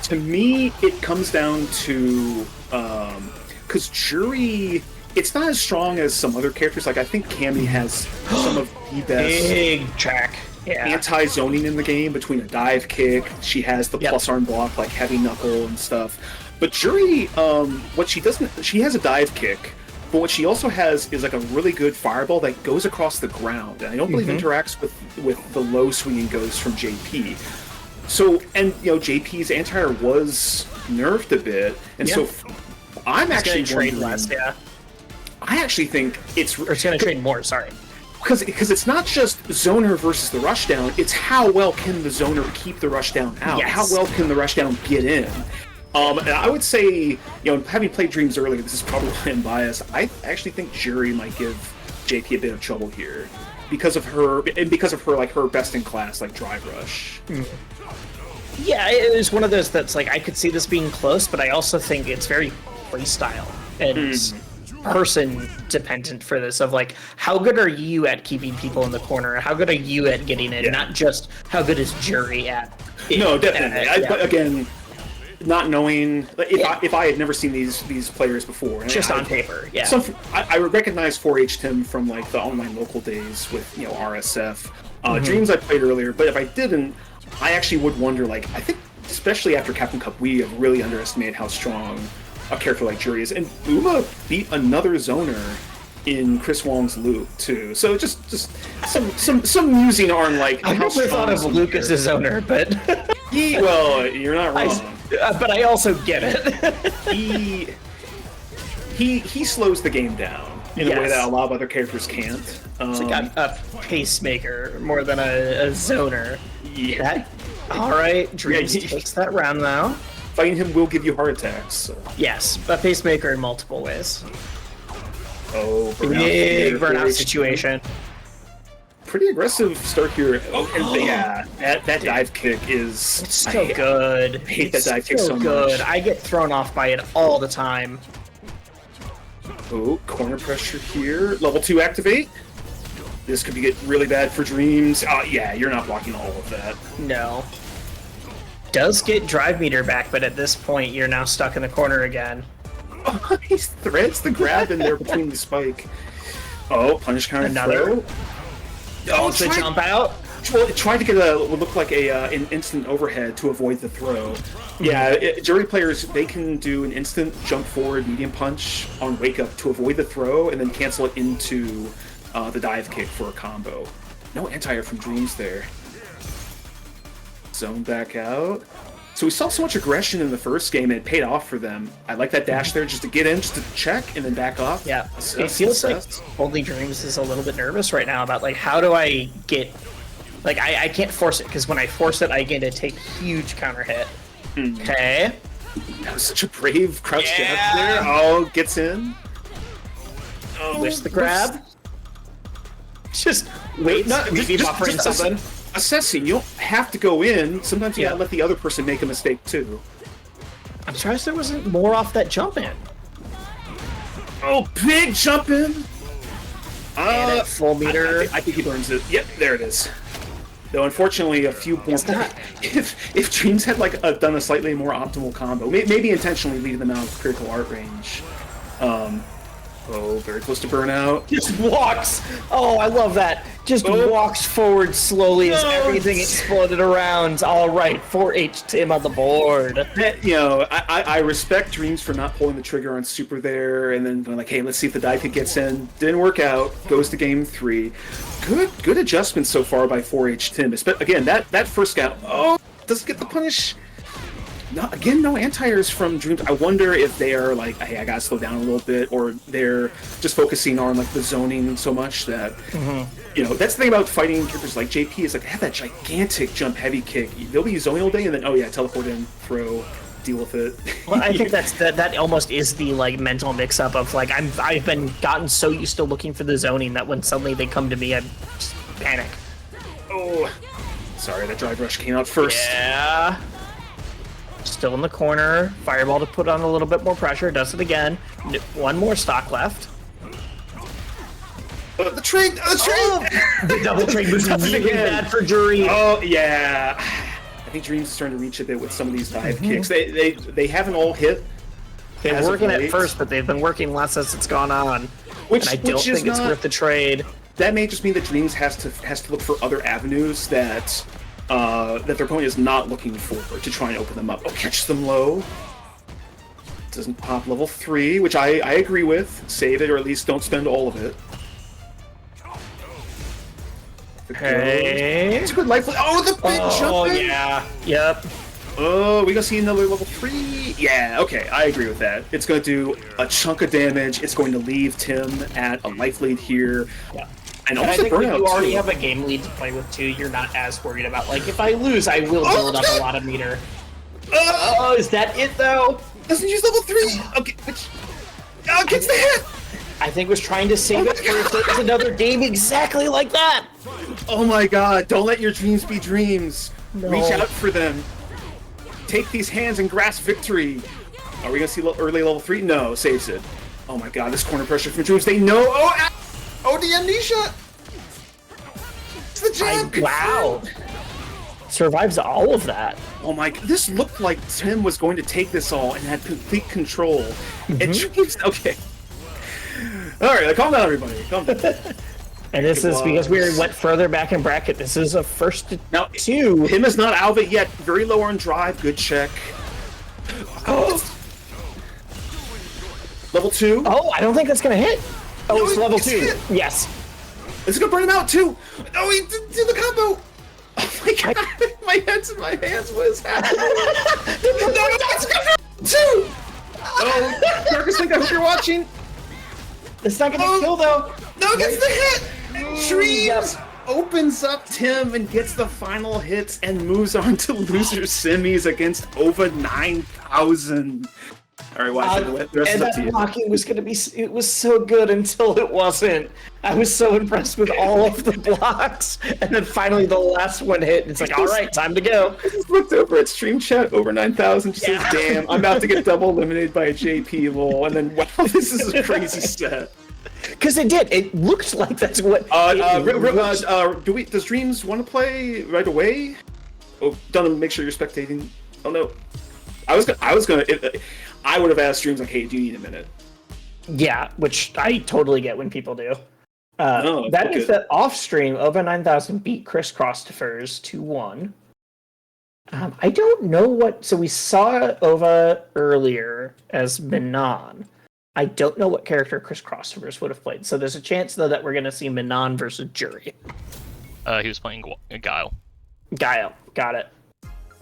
To me, it comes down to because Jury, it's not as strong as some other characters. Like I think Cammy has some of the best big track. Yeah. Anti-zoning in the game between a dive kick. She has the plus arm block like heavy knuckle and stuff. But Jury, what she doesn't, she has a dive kick, but what she also has is like a really good fireball that goes across the ground, and I don't believe interacts with the low swinging goes from JP. So, and you know, JP's anti-air was nerfed a bit, and so I'm actually trade less. Yeah. I actually think it's going to trade more. Sorry. Because it's not just zoner versus the rushdown, it's how well can the zoner keep the rushdown out? Yes. How well can the rushdown get in? And I would say, you know, having played Dreams earlier, this is probably why I'm biased. I actually think Jury might give JP a bit of trouble here because of her like her best in class like drive rush. Yeah, it was one of those that's like I could see this being close, but I also think it's very freestyle and person dependent for this of like how good are you at keeping people in the corner, how good are you at getting in, not just how good is Jury at it. No, definitely. But again, not knowing if I had never seen these players before, just on paper, I would recognize 4H Tim from like the online local days with, you know, RSF. Dreams I played earlier, but if I didn't, I actually would wonder, like, I think especially after Captain Cup, we have really underestimated how strong a character like Jury is, and Uma beat another zoner in Chris Wong's Loop too. So just some musing on like. I never thought of Luke as a zoner, but well, you're not wrong. But I also get it. he slows the game down in a way that a lot of other characters can't. It's like a pacemaker more than a zoner. Yeah. All right, Dreams takes that round now. Fighting him will give you heart attacks. So. Yes, a pacemaker in multiple ways. Oh, big burnout situation. Pretty aggressive start here. Yeah, that dive kick is... It's so good. I hate that dive kick so much. I get thrown off by it all the time. Oh, corner pressure here. Level 2 activate. This could get really bad for Dreams. Yeah, you're not blocking all of that. No. Does get drive meter back, but at this point, you're now stuck in the corner again. Oh, he threads the grab in there between the spike. Oh, punish counter another. throw. Oh, it's a jump out. Well, it tried to get what looked like an instant overhead to avoid the throw. Yeah, jury players, they can do an instant jump forward medium punch on wake up to avoid the throw and then cancel it into the dive kick for a combo. No anti-air from Dreams there. Zone back out. So we saw so much aggression in the first game, and it paid off for them. I like that dash there, just to get in, just to check, and then back off. Yeah, it feels like Only Dreams is a little bit nervous right now about, like, how do I get... Like, I can't force it, because when I force it, I get to take huge counter hit. Okay. That was such a brave crouch jab there. Oh, gets in. Oh, wish the grab. Just wait, maybe buffering something. Assessing, you don't have to go in. Sometimes you gotta let the other person make a mistake too. I'm surprised there wasn't more off that jump in. Oh, big jump in! And full meter. I think he burns it. Yep, there it is. Though unfortunately, a few more. If Dreams had done a slightly more optimal combo, maybe intentionally leaving them out of critical art range. Oh, very close to burnout. Just walks. Oh, I love that. Just walks forward slowly as everything exploded around. All right, 4H Tim on the board. You know, I respect Dreams for not pulling the trigger on Super there, and then going like, hey, let's see if the dive kick gets in. Didn't work out. Goes to game 3. Good adjustment so far by 4H Tim. Again, that first guy. Oh, doesn't get the punish. No anti-airs from Dreams. I wonder if they are like, hey, I gotta slow down a little bit, or they're just focusing on like the zoning so much that, you know, that's the thing about fighting characters like JP is like they have that gigantic jump heavy kick. They'll be zoning all day and then teleport in, throw, deal with it. Well, I think that almost is the like mental mix-up of like I've been gotten so used to looking for the zoning that when suddenly they come to me, I just panic. Oh, sorry, that drive rush came out first. Yeah. Still in the corner. Fireball to put on a little bit more pressure. Does it again. One more stock left. The trade! The double trade was really bad for Jury. Oh, yeah. I think Dreams is starting to reach a bit with some of these dive kicks. They haven't all hit. They were working at first, but they've been working less as it's gone on. And I don't think it's worth the trade. That may just mean that Dreams has to look for other avenues that their opponent is not looking for to try and open them up. Oh, catch them low. Doesn't pop level 3, which I agree with. Save it, or at least don't spend all of it. Okay. It's a good life. Oh, the big jump! Oh, yeah. Yep. Oh, we gonna see another level 3? Yeah, okay, I agree with that. It's gonna do a chunk of damage. It's going to leave Tim at a life lead here. Yeah. And I think when you already have a game lead to play with too, you're not as worried about, like, if I lose, I will build up a lot of meter. Oh, is that it, though? Doesn't use level 3! Okay, gets the hit! I think was trying to save it for if there was another game exactly like that! Oh my god, don't let your dreams be dreams! No. Reach out for them! Take these hands and grasp victory! Are we gonna see early level 3? No, saves it. Oh my god, this corner pressure from Dreams, they know! Oh, the amnesia! It's the jab! Wow! Survives all of that. Oh my, this looked like Tim was going to take this all and had complete control. And Dreams, okay. Alright, calm down everybody, calm down. And this is because we went further back in bracket. This is a first now, 2. Him is not out of it yet. Very low on drive, good check. Oh. Level 2. Oh, I don't think that's gonna hit. Oh, no, it's level 2. Hit. Yes. It's gonna burn him out too. Oh, he did the combo. Oh my god, my head's in my hands. What is happening? No, it's gonna too. Oh, Marcus, I hope you're watching. It's not gonna kill though. No, gets the hit. Dreams opens up Tim and gets the final hits and moves on to loser semis against over 9,000. All right, watch it. The rest and is up to that you. blocking was gonna be. It was so good until it wasn't. I was so impressed with all of the blocks, and then finally the last one hit. And it's like, all right, time to go. I just looked over at stream chat over 9,000. Just says, "Damn, I'm about to get double eliminated by a JP lol." And then, wow, this is a crazy set. Because it did. It looked like that's what. Does Dreams want to play right away? Oh, Dunham, make sure you're spectating. Oh no, I would have asked Dreams like, hey, do you need a minute? Yeah, which I totally get when people do. No, That okay. means that off stream, over 9,000 beat Crisscross Defers 2-1. I don't know what. So we saw Ova earlier as Minan. I don't know what character Crisscross Defers would have played. So there's a chance though that we're going to see Minan versus Jury. He was playing Guile. Guile, got it.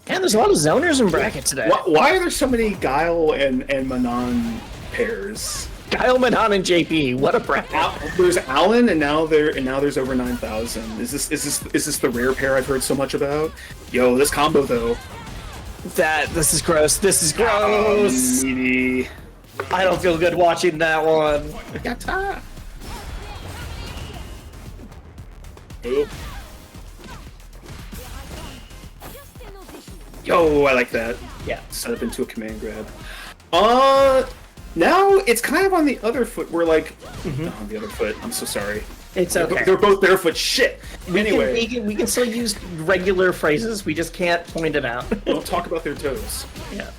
And there's a lot of zoners in bracket today. Why are there so many Guile and Manon pairs? Guile, Minan, and JP. What a bracket! There's Alan, and now there's over 9,000. Is this the rare pair I've heard so much about? Yo, this combo though. This is gross. This is gross. Meaty. I don't feel good watching that one. Yatta. Oop. Yo, I like that. Yeah. Set up into a command grab. Now it's kind of on the other foot. We're like, on the other foot. I'm so sorry. It's okay. They're both barefoot. Shit. Anyway, we can still use regular phrases. We just can't point it out. don't talk about their toes Yeah.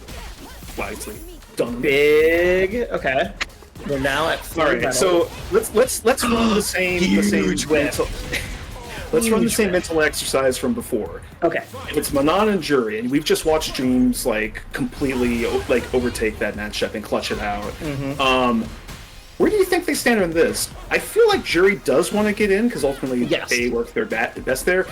wisely. Done. Big. Okay. We're now at. All right. So let's run the same mental. Let's run the same mental exercise from before. Okay. It's Manon and Jury, and we've just watched Dreams like completely like overtake that matchup and clutch it out. Where do you think they stand on this? I feel like Jury does want to get in because ultimately they work their best there,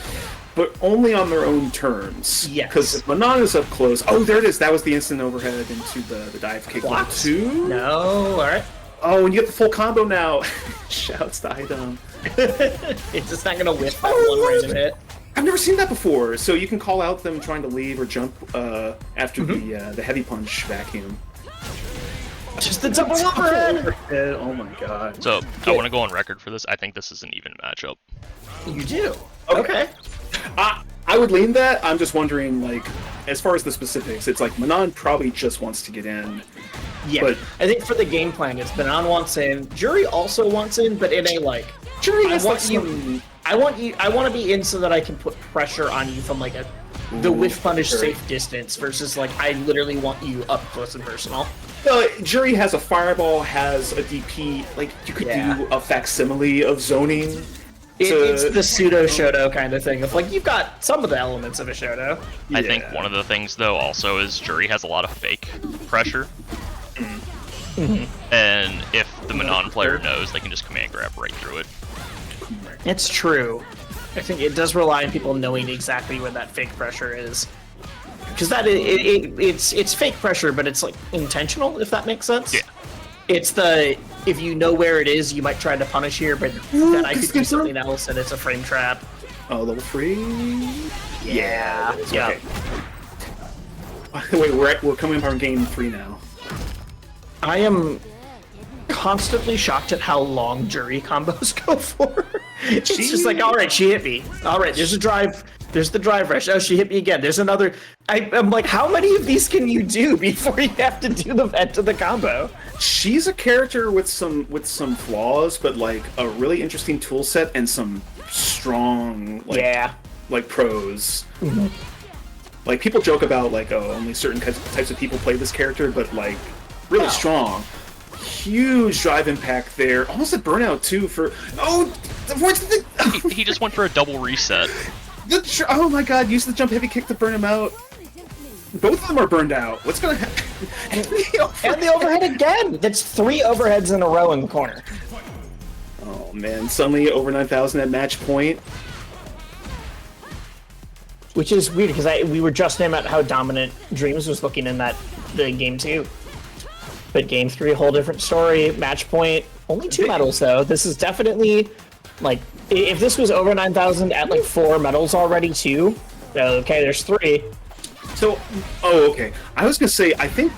but only on their own terms. Yes. Because if Manon is up close, oh, there it is. That was the instant overhead into the dive kick. What? 2. No. All right. Oh, and you get the full combo now. Shouts to Idom. It's just not gonna whiff that one random hit. I've never seen that before. So you can call out them trying to leave or jump after the heavy punch vacuum. Just the double overhead. Oh my god. So I want to go on record for this. I think this is an even matchup. You do. Okay. I would lean that. I'm just wondering, like, as far as the specifics, it's like Manon probably just wants to get in. Yeah. But I think for the game plan, it's Manon wants in. Jury also wants in, but in a like. Jury I has want you. I want to be in so that I can put pressure on you from like the whiff punish safe distance versus like I literally want you up close and personal. Jury has a fireball, has a DP. Like you could do a facsimile of zoning. It's the pseudo Shoto kind of thing of like you've got some of the elements of a Shoto. Yeah. I think one of the things though also is Jury has a lot of fake pressure. And if the Manon player knows, they can just command grab right through it. It's true. I think it does rely on people knowing exactly where that fake pressure is. Because it's fake pressure, but it's like intentional, if that makes sense. Yeah. It's if you know where it is, you might try to punish here, but then I could do something else, and it's a frame trap. Oh, level 3. Yeah. Okay. Wait, we're coming from game 3 now. I am constantly shocked at how long Jury combos go for. It's just like, all right, she hit me. All right, there's a drive. There's the drive rush. Oh, she hit me again. There's another. I'm like, how many of these can you do before you have to do the end of the combo? She's a character with some flaws, but like a really interesting tool set and some strong like pros. Like people joke about like only certain types of people play this character, but like really strong. Huge drive impact there. Almost a burnout too for He just went for a double reset. Oh my god, use the jump heavy kick to burn him out. Both of them are burned out. What's gonna happen? And the overhead again! That's 3 overheads in a row in the corner. Oh man, suddenly over 9,000 at match point. Which is weird, because we were just talking about how dominant Dreams was looking in the game 2. But game 3, a whole different story. Match point, only 2 medals though. This is definitely, like, if this was over 9,000 at like 4 medals already too, okay, there's 3. So, okay. I was gonna say, I think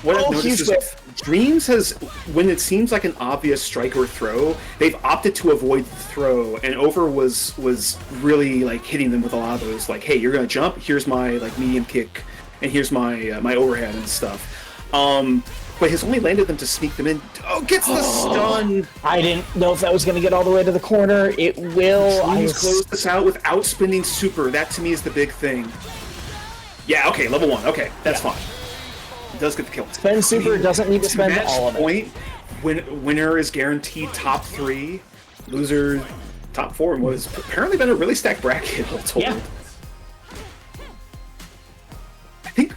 what I've noticed is Dreams has, when it seems like an obvious strike or throw, they've opted to avoid the throw, and Over was really like hitting them with a lot of those, like, hey, you're gonna jump, here's my like medium kick, and here's my my overhead and stuff. But has only landed them to sneak them in. Oh, gets the stun! I didn't know if that was going to get all the way to the corner. It will. Dreams close this out without spinning super. That to me is the big thing. Yeah, okay, level 1. Okay, that's fine. It does get the kill. Spend super, doesn't need to spend all of it. Point, winner is guaranteed top 3. Loser, top 4 was apparently been a really stacked bracket, all told. Yeah. I think.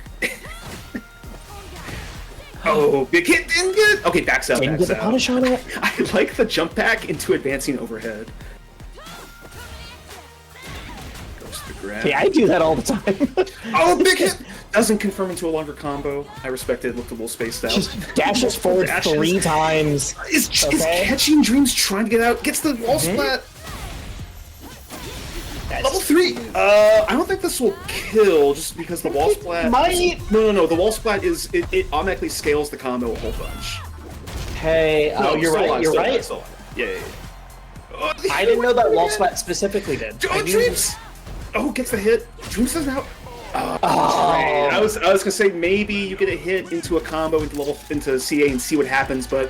Oh, big hit, didn't get. Okay, backs out. Didn't get the punish on it. I like the jump back into advancing overhead. Goes to the grab. Yeah, I do that all the time. Oh, big hit! Doesn't confirm into a longer combo. I respect it. Looked a little spaced out. Just dashes forward 3 times. Is catching Dreams trying to get out? Gets the wall splat. Level 3. I don't think this will kill just because the wall splat. Might. No. The wall splat is it automatically scales the combo a whole bunch. Hey, No, you're still right. alive, You're still right. alive, still alive. Yeah. Oh, I didn't know that wall splat specifically did. Oh, Dreams! Oh, gets the hit. Dreams doesn't out. Oh. I was gonna say maybe you get a hit into a combo into CA and see what happens, but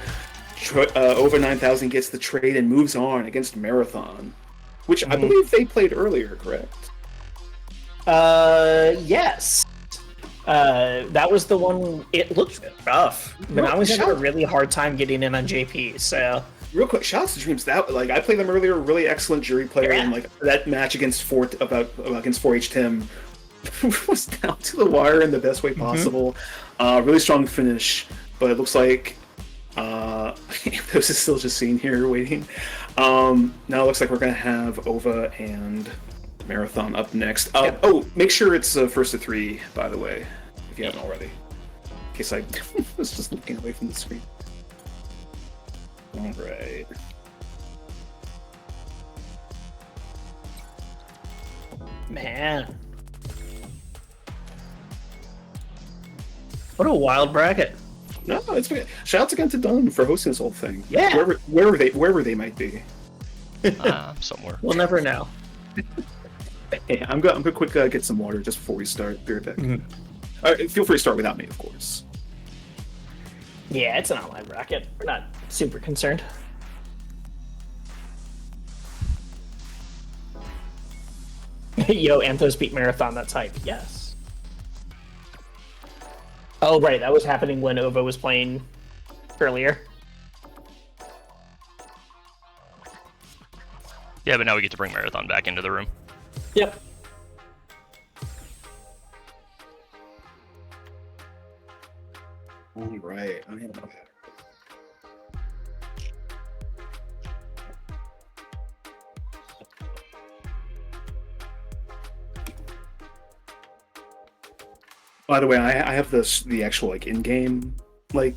over 9,000 gets the trade and moves on against Marathon, which I believe they played earlier, correct? Yes. That was the one. It looked rough, but I was having a really hard time getting in on JP. So real quick, shout out to Dreams. That I played them earlier. Really excellent jury player, Yeah. and that match against against 4H Tim was down to the wire in the best way possible. Really strong finish, but it looks like this is still just sitting here waiting. Now it looks like we're gonna have Ova and Marathon up next. Oh, make sure it's first to 3, by the way, if you haven't already. In case I was just looking away from the screen. All right. man, what a wild bracket. No, it's been, shout outs again to Dunn for hosting this whole thing. Yeah. Wherever they might be. Somewhere. We'll never know. Hey, I'm gonna quick get some water just before we start. Be right back. Feel free to start without me, of course. Yeah, it's an online bracket. We're not super concerned. Yo, Anthos beat Marathon, that's hype. Yes. Oh, right, that was happening when Ova was playing earlier. Yeah, but now we get to bring Marathon back into the room. Yep. All right. By the way, I have the actual in-game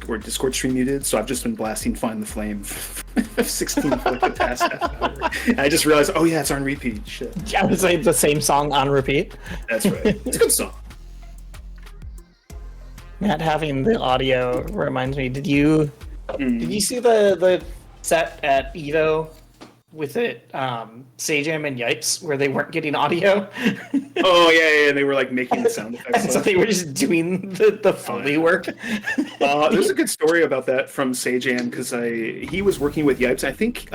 or Discord stream muted, so I've just been blasting Find the Flame 16 for the past half hour. And I just realized, oh yeah, it's on repeat. Shit. I would say the same song on repeat. That's right. It's a good song. Not having the audio reminds me. Did you see the set at Evo with it, Sajam and Yipes, where they weren't getting audio? Oh yeah, they were making the sound effects. So they were just doing the Foley work. There's a good story about that from Sajam because he was working with Yipes. I think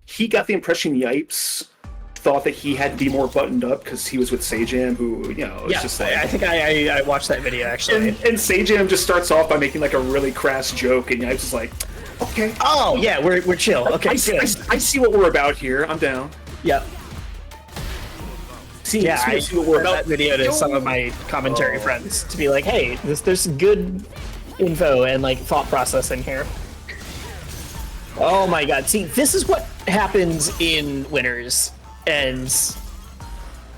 he got the impression Yipes thought that he had to be more buttoned up because he was with Sajam, who is just I think I watched that video actually. And Sajam just starts off by making a really crass joke, and Yipes is like, okay. Oh yeah, we're chill. Okay, I see what we're about here. I'm down. Yep. I see what we're about. that video to some of my commentary friends to be like, hey, there's good info and thought process in here. Oh my god, see, this is what happens in winners, and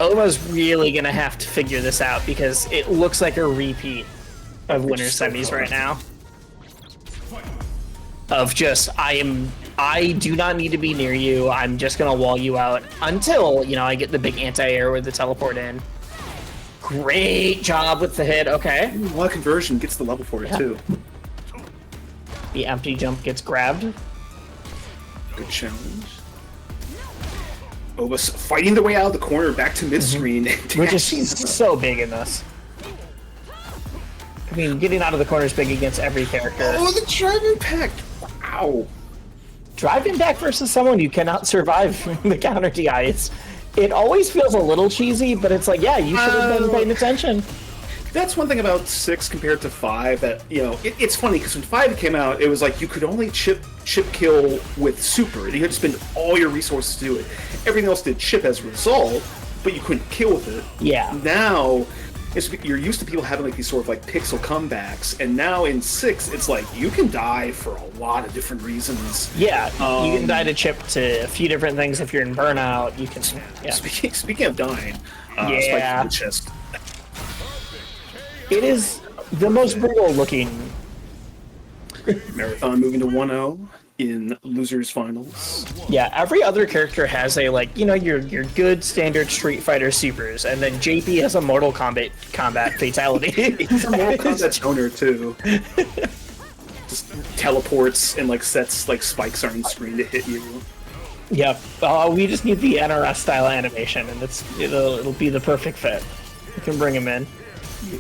Oma's really gonna have to figure this out because it looks like a repeat of winners semis right now. Of just, I do not need to be near you. I'm just gonna wall you out until, I get the big anti-air with the teleport in. Great job with the hit, okay. A lot of conversion gets the level for it too. The empty jump gets grabbed. Good challenge. Ova's fighting the way out of the corner back to mid-screen. Which is so big in this. I mean, getting out of the corner is big against every character. Oh, the drive impact! Wow. Drive impact versus someone you cannot survive the counter DI. It always feels a little cheesy, but it's yeah, you should have been paying attention. That's one thing about 6 compared to 5 that, it's funny because when 5 came out, it was like you could only chip kill with super. You had to spend all your resources to do it. Everything else did chip as a result, but you couldn't kill with it. Yeah. Now, you're used to people having like these sort of like pixel comebacks, and now in 6, it's like you can die for a lot of different reasons. Yeah, you can die to chip to a few different things. If you're in burnout, you can. Yeah. Speaking of dying, Yeah. Spike to the chest. It is the most brutal looking. Marathon moving to 1-0 in losers finals. Yeah, every other character has a your good standard Street Fighter supers, and then JP has a Mortal Kombat fatality. He's a Mortal Kombat toner too. Just teleports and like sets like spikes on the screen to hit you. Yep. We just need the NRS style animation, and it'll be the perfect fit. You can bring him in.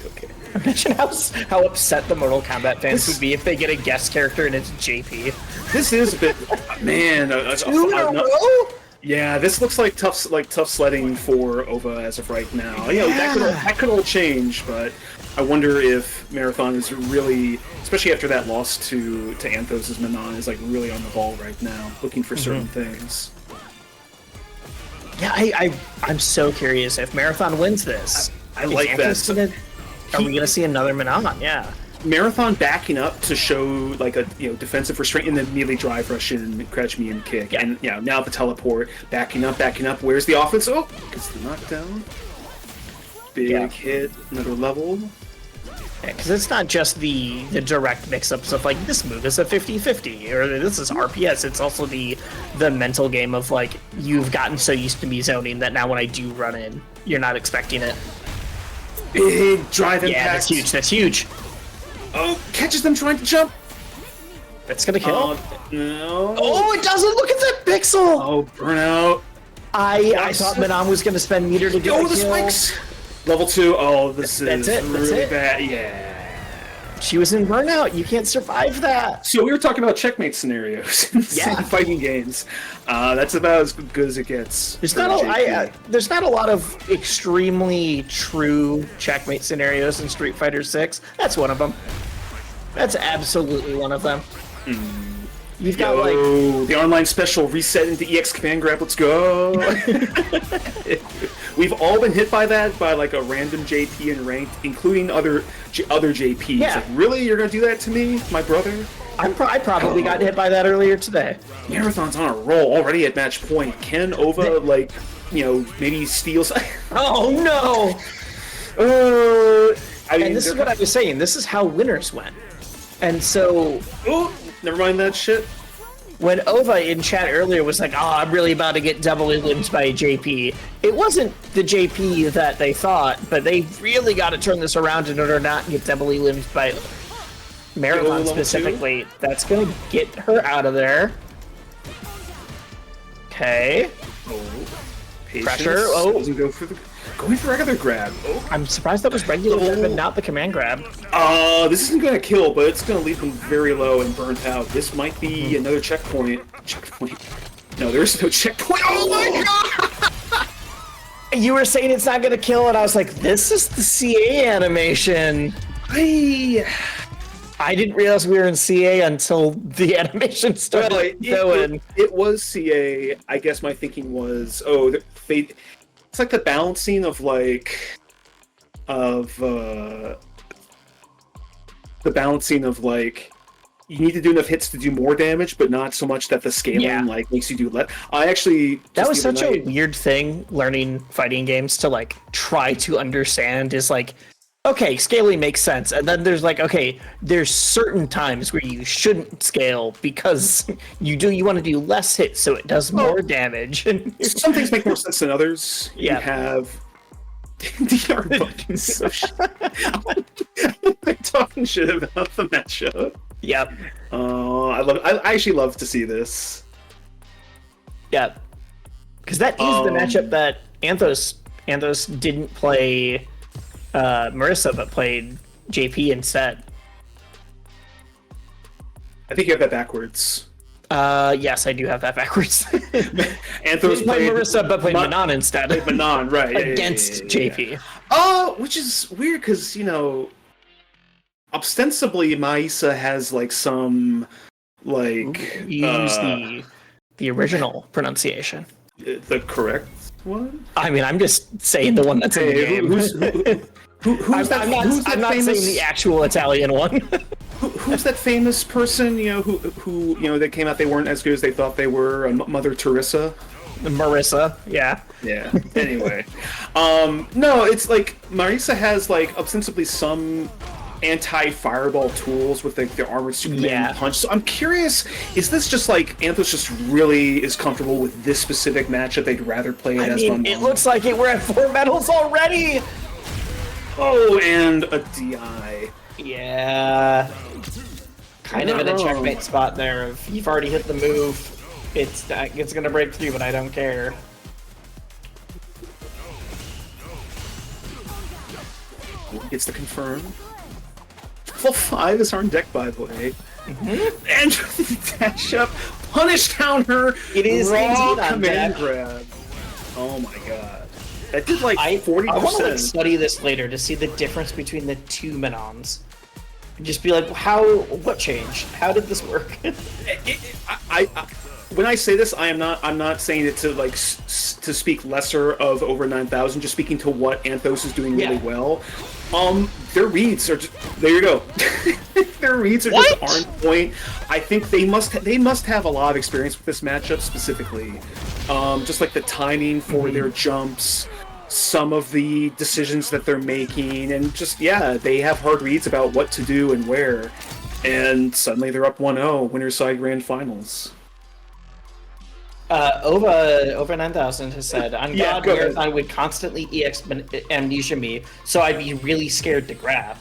Okay. Imagine how upset the Mortal Kombat fans would be if they get a guest character and it's JP. This is a bit, man. 2 in a row? Yeah, this looks like tough sledding for OVA as of right now. That could all change, but I wonder if Marathon is really, especially after that loss to Anthos' Manon, is like really on the ball right now, looking for certain things. Yeah, I'm so curious if Marathon wins this. I like that. Are we gonna see another Manon? Yeah. Marathon backing up to show like a defensive restraint and then immediately drive rush in, crouch me and kick. Yeah. And now the teleport, backing up. Where's the offense? Oh, gets the knockdown. Big hit, another level. Yeah, because it's not just the direct mix-ups of like this move is a 50-50 or this is RPS. It's also the mental game of like you've gotten so used to me zoning that now when I do run in, you're not expecting it. Big drive impact. Yeah, that's huge. That's huge. Oh, catches them trying to jump. That's gonna kill. No. Oh, it doesn't. Look at that pixel. Oh, burnout. I thought Manon was gonna spend meter to get the the kill. spikes. Level 2. Oh, this That's is it, that's really it. bad. Yeah. She was in burnout. You can't survive that. So we were talking about checkmate scenarios in fighting games. That's about as good as it gets. There's not a lot of extremely true checkmate scenarios in Street Fighter 6. That's one of them. That's absolutely one of them. You've got like the online special reset into EX command grab. Let's go. We've all been hit by that by like a random JP in ranked, including other JPs. Yeah. Like, really, you're gonna do that to me, my brother? I probably got hit by that earlier today. Marathon's on a roll already at match point. Can OVA maybe steal? Oh no! And this is what I was saying. This is how winners went. And so, never mind that shit. When Ova in chat earlier was like, "Oh, I'm really about to get doubly limbed by JP," it wasn't the JP that they thought, but they really got to turn this around in order not to get doubly limbed by Marathon specifically. That's gonna get her out of there. Okay. Pressure. Doesn't go for going for regular grab. I'm surprised that was regular grab and not the command grab. This isn't gonna kill, but it's gonna leave him very low and burnt out. This might be another checkpoint. No, there's no checkpoint. Oh my god! You were saying it's not gonna kill, and I was like, this is the CA animation. I didn't realize we were in CA until the animation started going. It was CA. I guess my thinking was, it's like the balancing of you need to do enough hits to do more damage, but not so much that the scaling makes you do less. That was such a weird thing learning fighting games to like try to understand is like, okay, scaling makes sense, and then there's like, okay, there's certain times where you shouldn't scale because you want to do less hits so it does more damage. Some things make more sense than others. Yeah. You have DR fucking so shit. I'm talking shit about the matchup. Yep. I actually love to see this. Yep. Because that is the matchup that Anthos didn't play Marissa, but played JP instead. I think you have that backwards. Yes, I do have that backwards. Anthos Play played Marissa, but played Manon instead. Manon, right? Yeah, Against JP. Oh, which is weird because ostensibly Maisa has like some like Use the original pronunciation. the correct one. I mean, I'm just saying the one that's in the game. Who's that? I'm not famous, saying the actual Italian one. who's that famous person? Who that came out? They weren't as good as they thought they were. Mother Teresa. Marissa, yeah. Yeah. Anyway, no, it's like Marisa has like ostensibly some anti-fireball tools with the armored Superman punch. So I'm curious, is this just like Anthos just really is comfortable with this specific matchup? They'd rather play it as Von it looks like it. We're at 4 medals already. Oh, and a DI. Yeah. Kind of in a checkmate spot there. If you've already hit the move, it's gonna break through, but I don't care. Gets the confirm. Level 5 is on deck, by the way. And the dash up, punish down her. It is raw indeed on command deck. grab. Oh my god, that did like 40%. I want to study this later to see the difference between the two Manons. And just be like, what changed? How did this work? When I say this, I'm not saying it to like to speak lesser of over 9,000. Just speaking to what Anthos is doing really well. Their reads are just, there you go. Their reads are just on point. I think they must have a lot of experience with this matchup specifically. Just like the timing for their jumps, some of the decisions that they're making, and just they have hard reads about what to do and where. And suddenly they're up 1-0, Winner's Side Grand Finals. Over 9,000 has said, on God, go ahead. I would constantly EX amnesia me, so I'd be really scared to grab.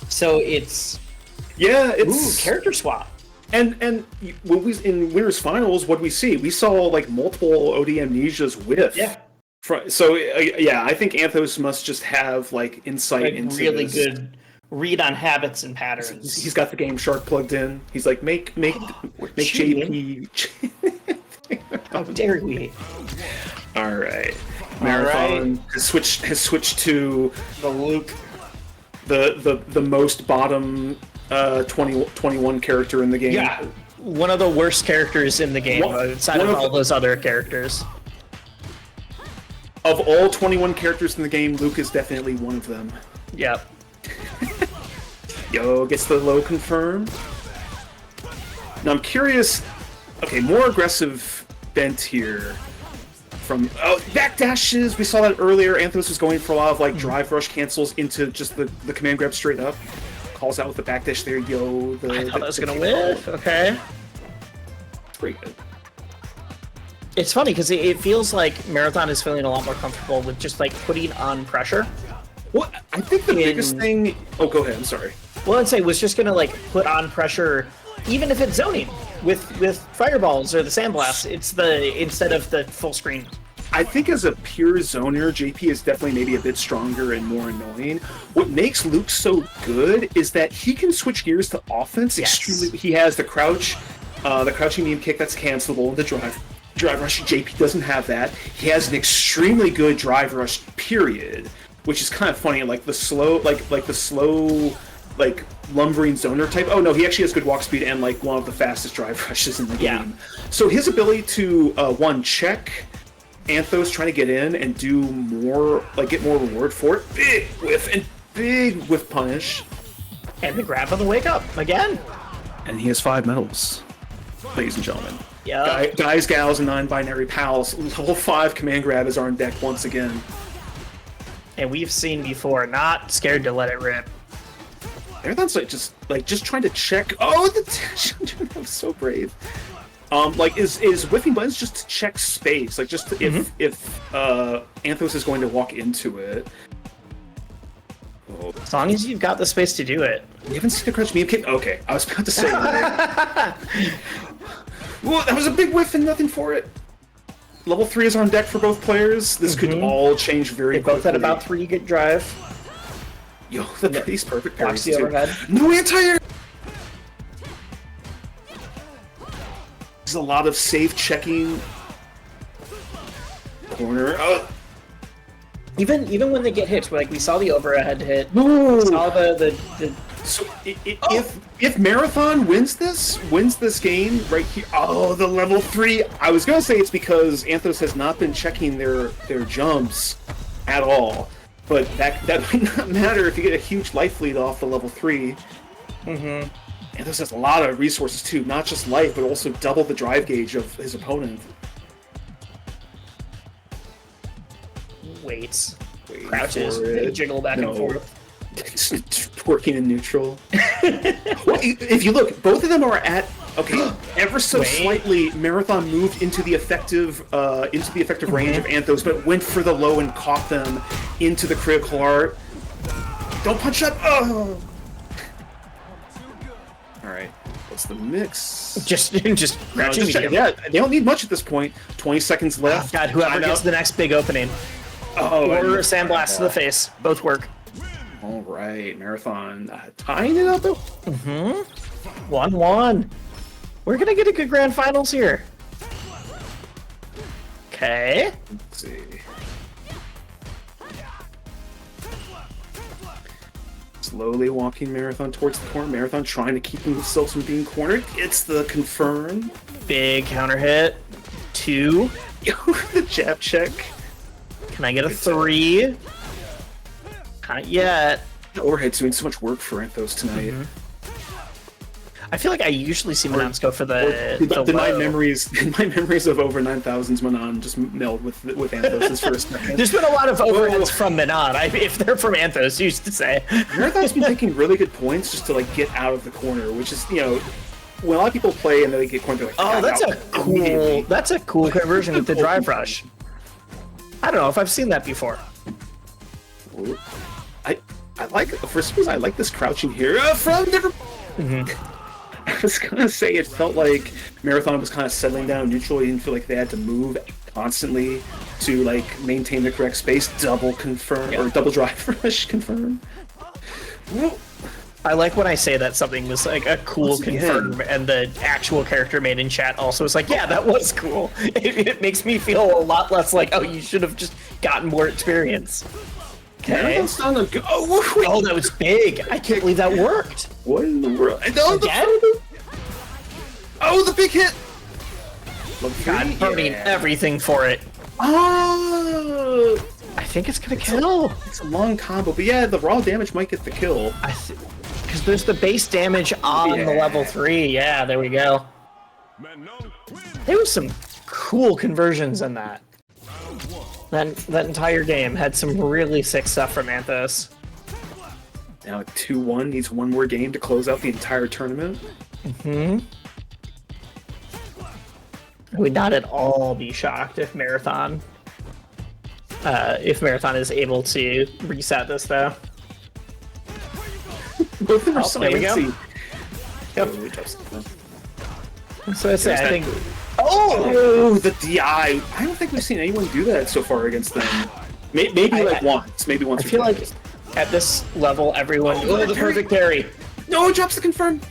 So it's character swap. And when we in Winners Finals, what we see? We saw like multiple OD amnesias whiff. Yeah. So I think Anthos must just have like insight into really this. good read on habits and patterns. He's got the Game Shark plugged in. He's like, make JP. How dare we? All right, Marathon has switched to The Luke. the most bottom 21 character in the game. Yeah, one of the worst characters in the game outside of all those other characters. Of all 21 characters in the game, Luke is definitely one of them. Yep. Yo, gets the low confirm. Now I'm curious. Okay, more aggressive bent here. From back dashes. We saw that earlier. Anthos was going for a lot of like drive rush cancels into just the command grab straight up. Calls out with the backdash there. Yo, I thought that was gonna win. Okay. It's pretty good. It's funny because it feels like Marathon is feeling a lot more comfortable with just like putting on pressure. Well, I think the biggest thing. Oh, go ahead. I'm sorry. Well, I'd say was just gonna like put on pressure, even if it's zoning with fireballs or the sandblasts. It's instead of the full screen. I think as a pure zoner, JP is definitely maybe a bit stronger and more annoying. What makes Luke so good is that he can switch gears to offense extremely. He has the crouch, the crouching beam kick that's cancelable, and the drive rush. JP doesn't have that. He has an extremely good drive rush, period, which is kind of funny. Like the slow, like lumbering zoner type. Oh no, he actually has good walk speed and like one of the fastest drive rushes in the game. So his ability to check Anthos trying to get in and do more, like get more reward for it. Big whiff punish. And the grab on the wake up again. And he has 5 medals, ladies and gentlemen. Yeah. Guys, gals, and non-binary pals. Level 5 command grab is on deck once again. And we've seen before, not scared to let it rip. Marathon's just trying to check. Oh, the dash! That was so brave. Is whiffing buttons just to check space? Like just if Anthos is going to walk into it. Oh. As long as you've got the space to do it. We haven't seen the crouch meme kick. Okay, I was about to say that. Whoa, that was a big whiff and nothing for it. Level 3 is on deck for both players. This could all change very quickly. Both at about 3 good drive. Yo, these perfect parries too. Overhead. No anti-air! There's a lot of safe checking. Corner. Even when they get hits, like we saw the overhead hit, No. we saw the So if Marathon wins this game right here, the level 3. I was gonna say it's because Anthos has not been checking their jumps at all, but that might not matter if you get a huge life lead off the level 3. Anthos has a lot of resources too, not just life, but also double the drive gauge of his opponent. waits, crouches, they jiggle back and forth. Working in neutral. Well, if you look, both of them are at ever so slightly. Marathon moved into the effective range of Anthos, but went for the low and caught them into the critical art. Don't punch up. Oh. All right, what's the mix? Just crouching. Yeah, they don't need much at this point. 20 seconds left. Oh, God, whoever gets the next big opening. Or sandblast to the face. Both work. All right, Marathon tying it up. 1-1. We're gonna get a good grand finals here. Okay. Let's see. Slowly walking Marathon towards the corner. Marathon trying to keep himself from being cornered. It's the confirm. Big counter hit. 2. The jab check. Can I get a 3? Not yet. The overhead's doing so much work for Anthos tonight. I feel like I usually see Manans go for the my low. memories of over 9,000's Manon just meld with Anthos's first. There's been a lot of overheads from Manon. If they're from Anthos, you used to say. Marathon's been taking really good points just to get out of the corner, which is when a lot of people play and then they get cornered, they're like, oh, that's a cool conversion with the drive rush. I don't know if I've seen that before. I like, for some reason, I like this crouching here from never. I was gonna say it felt like Marathon was kind of settling down neutral. He didn't feel like they had to move constantly to maintain the correct space. Double confirm or double drive rush confirm. I like when I say that something was a cool confirm, and the actual character made in chat also was like, yeah, that was cool. It makes me feel a lot less like, oh, you should have just gotten more experience. Okay. Oh, that was big. I can't believe that worked. What in the world? Again? The big hit. God, burning everything for it. Oh! I think it's gonna kill. It's a long combo, but yeah, the raw damage might get the kill. Because there's the base damage on the level 3. Yeah, there we go. There was some cool conversions in that. That entire game had some really sick stuff from Anthos. Now 2-1 needs one more game to close out the entire tournament. I would not at all be shocked if Marathon is able to reset this, though. Both of them are so there we go. antsy. Yep. So I say, I think. Oh, the DI! I don't think we've seen anyone do that so far against them. Maybe once. Maybe once. I feel like at this level, everyone. Oh, the perfect parry! No, it drops the confirm.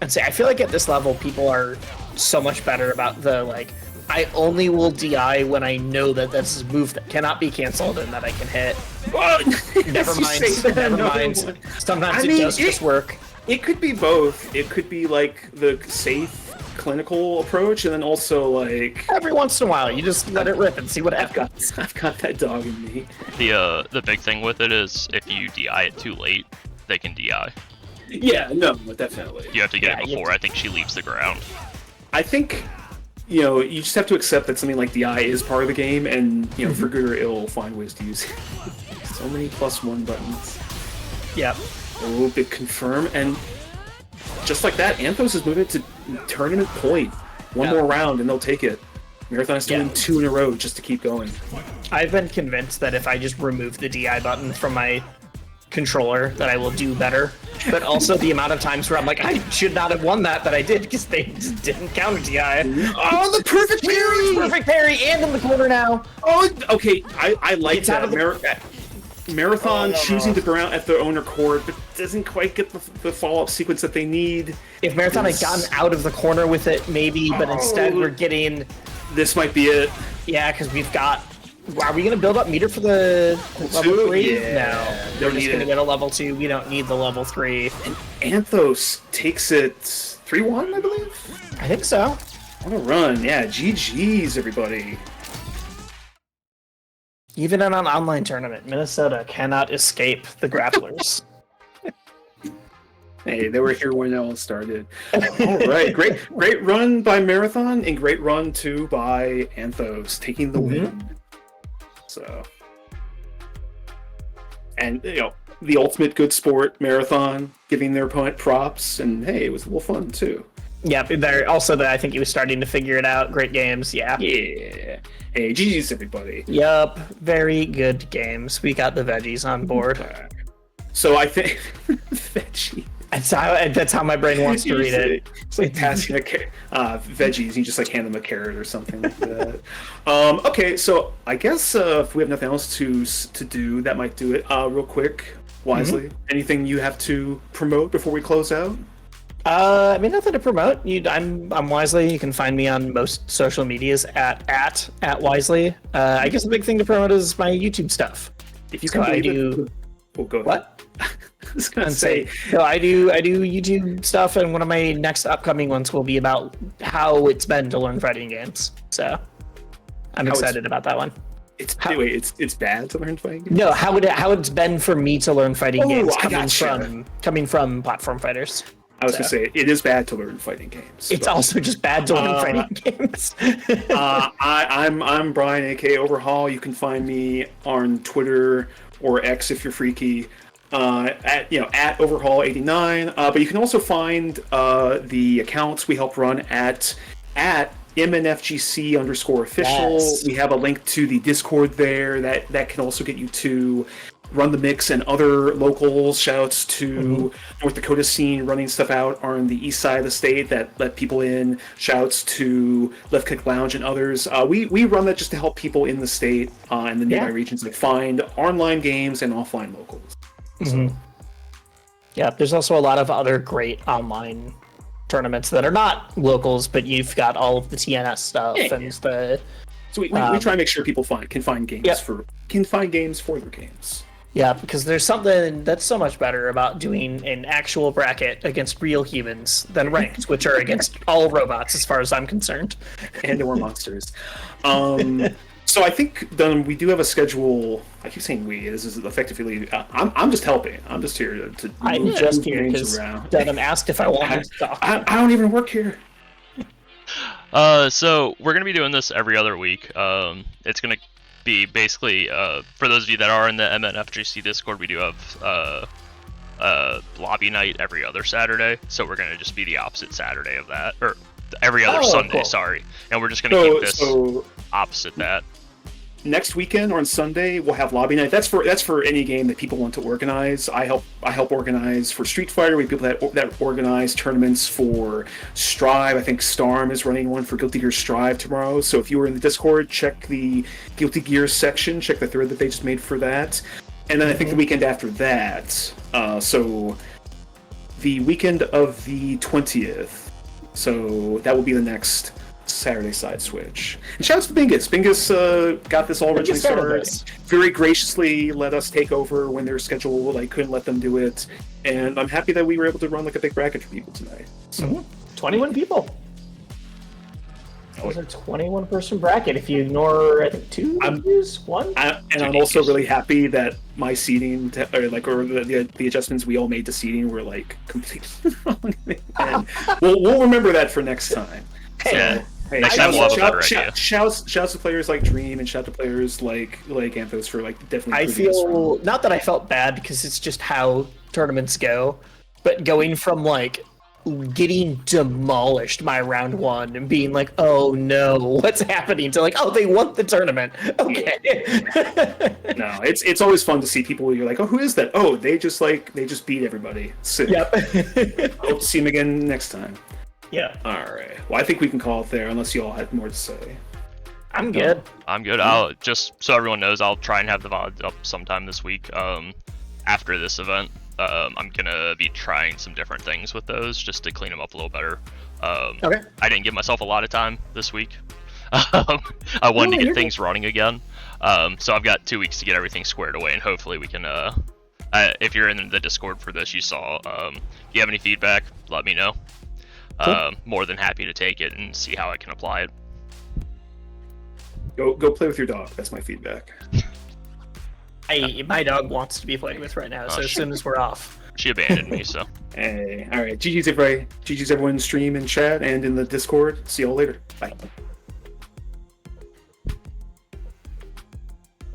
I'd say I feel like at this level, people are so much better about the I only will DI when I know that this is a move that cannot be canceled and that I can hit. Never mind. Sometimes it does just work. It could be both. It could be the safe, clinical approach, and then also every once in a while, you just let it rip and see what happens. I've got that dog in me. The big thing with it is if you DI it too late, they can DI. Yeah, no, definitely. You have to get it before I think she leaves the ground. I think you just have to accept that something like DI is part of the game, and for good or ill, find ways to use it. So many +1 buttons. Yep. Oh, big confirm, and just like that, Anthos is moving to tournament point. One more round, and they'll take it. Marathon is doing 2 in a row just to keep going. I've been convinced that if I just remove the DI button from my controller, that I will do better. But also the amount of times where I'm like, I should not have won that, but I did because they just didn't counter DI. Oh, the perfect parry! Perfect parry, and in the corner now. Oh, okay. I like it's that. Out of the... Marathon choosing to burn out at their own accord, but doesn't quite get the follow-up sequence that they need. If Marathon had gotten out of the corner with it, maybe, but instead we're getting... This might be it. Yeah, because we've got... Are we going to build up meter for the level 3? Yeah. No. We're just going to get a level 2. We don't need the level 3. And Anthos takes it 3-1, I believe? I think so. What a run. Yeah, GG's, everybody. Even in an online tournament, Minnesota cannot escape the grapplers. Hey, they were here when it all started. All right, great run by Marathon, and great run too by Anthos, taking the win. So, and the ultimate good sport, Marathon, giving their opponent props, and hey, it was a little fun too. Yeah, they're also I think he was starting to figure it out. Great games, yeah. Yeah. Hey, GG's everybody. Yup, very good games. We got the veggies on board. So I think veggie. That's how my brain wants to read it. It's like passing veggies. You just like hand them a carrot or something like that. Okay, so I guess if we have nothing else to do, that might do it. Real quick, Wisely, anything you have to promote before we close out? I mean, nothing to promote. I'm Wisely. You can find me on most social medias at Wisely. I guess the big thing to promote is my YouTube stuff. If you can go ahead. What? I was gonna say, no, I do YouTube stuff, and one of my next upcoming ones will be about how it's been to learn fighting games. So I'm excited about that one. It's bad to learn fighting games? No, how it's been for me to learn fighting games coming from platform fighters. I was gonna say it is bad to learn fighting games. It's also just bad to learn fighting games. I'm Brian, aka Overhaul. You can find me on Twitter or X if you're freaky. At Overhaul89, but you can also find the accounts we help run at MNFGC_official. Yes. We have a link to the Discord there that can also get you to Run the Mix and other locals. Shoutouts to North Dakota scene running stuff out on the east side of the state that let people in. Shouts to Left Kick Lounge and others. We run that just to help people in the state and the nearby regions find online games and offline locals. Yeah, there's also a lot of other great online tournaments that are not locals, but you've got all of the TNS stuff and the. So we try and make sure people can find games for their games. Yeah, because there's something that's so much better about doing an actual bracket against real humans than ranked, which are against all robots, as far as I'm concerned, and or monsters. So I think then we do have a schedule. I keep saying we. This is effectively. I'm just helping. I'm just here to. I'm just here because Devin asked if I wanted to talk. I don't even work here. So we're gonna be doing this every other week. It's gonna be basically for those of you that are in the MNFGC Discord, we do have lobby night every other Saturday. So we're gonna just be the opposite Saturday of that, or every other Sunday. Cool. Sorry, and we're just gonna keep this opposite that. Next weekend or on Sunday we'll have lobby night. That's for any game that people want to organize. I help organize for Street Fighter. We have people that organize tournaments for Strive. I think Storm is running one for Guilty Gear Strive tomorrow. So if you were in the Discord, check the Guilty Gear section. Check the thread that they just made for that. And then I think the weekend after that. So the weekend of the 20th. So that will be the next Saturday Sideswap. And shout out to Bingus. Bingus got this all originally started. Very graciously let us take over when their schedule couldn't let them do it. And I'm happy that we were able to run a big bracket for people tonight. So 21 people. That was a 21 person bracket. If you ignore, I think, one. I'm also really happy that my seating or the adjustments we all made to seating were completely wrong. And we'll remember that for next time. Hey, next time we'll have a better idea. Shouts to players like Dream and shout to players like Anthos for definitely. I feel not that I felt bad because it's just how tournaments go, but going from getting demolished my round one and being like, oh no, what's happening, to oh, they won the tournament. Okay. No, it's always fun to see people where you're like, oh, who is that? Oh, they just beat everybody. Sick. Yep. Hope to see them again next time. Yeah. All right. Well, I think we can call it there unless you all had more to say. I'm good. I'm good. I'll just so everyone knows, I'll try and have the VOD up sometime this week. After this event, I'm gonna be trying some different things with those just to clean them up a little better. Okay. I didn't give myself a lot of time this week. I wanted to get things running again. So I've got 2 weeks to get everything squared away, and hopefully we can. If you're in the Discord for this, you saw. If you have any feedback, let me know. Cool. More than happy to take it and see how I can apply it. Go play with your dog. That's my feedback. My dog wants to be played with right now, so as soon as we're off. She abandoned me, so. Hey, all right. GG's everybody. GG's everyone in stream and chat and in the Discord. See y'all later. Bye.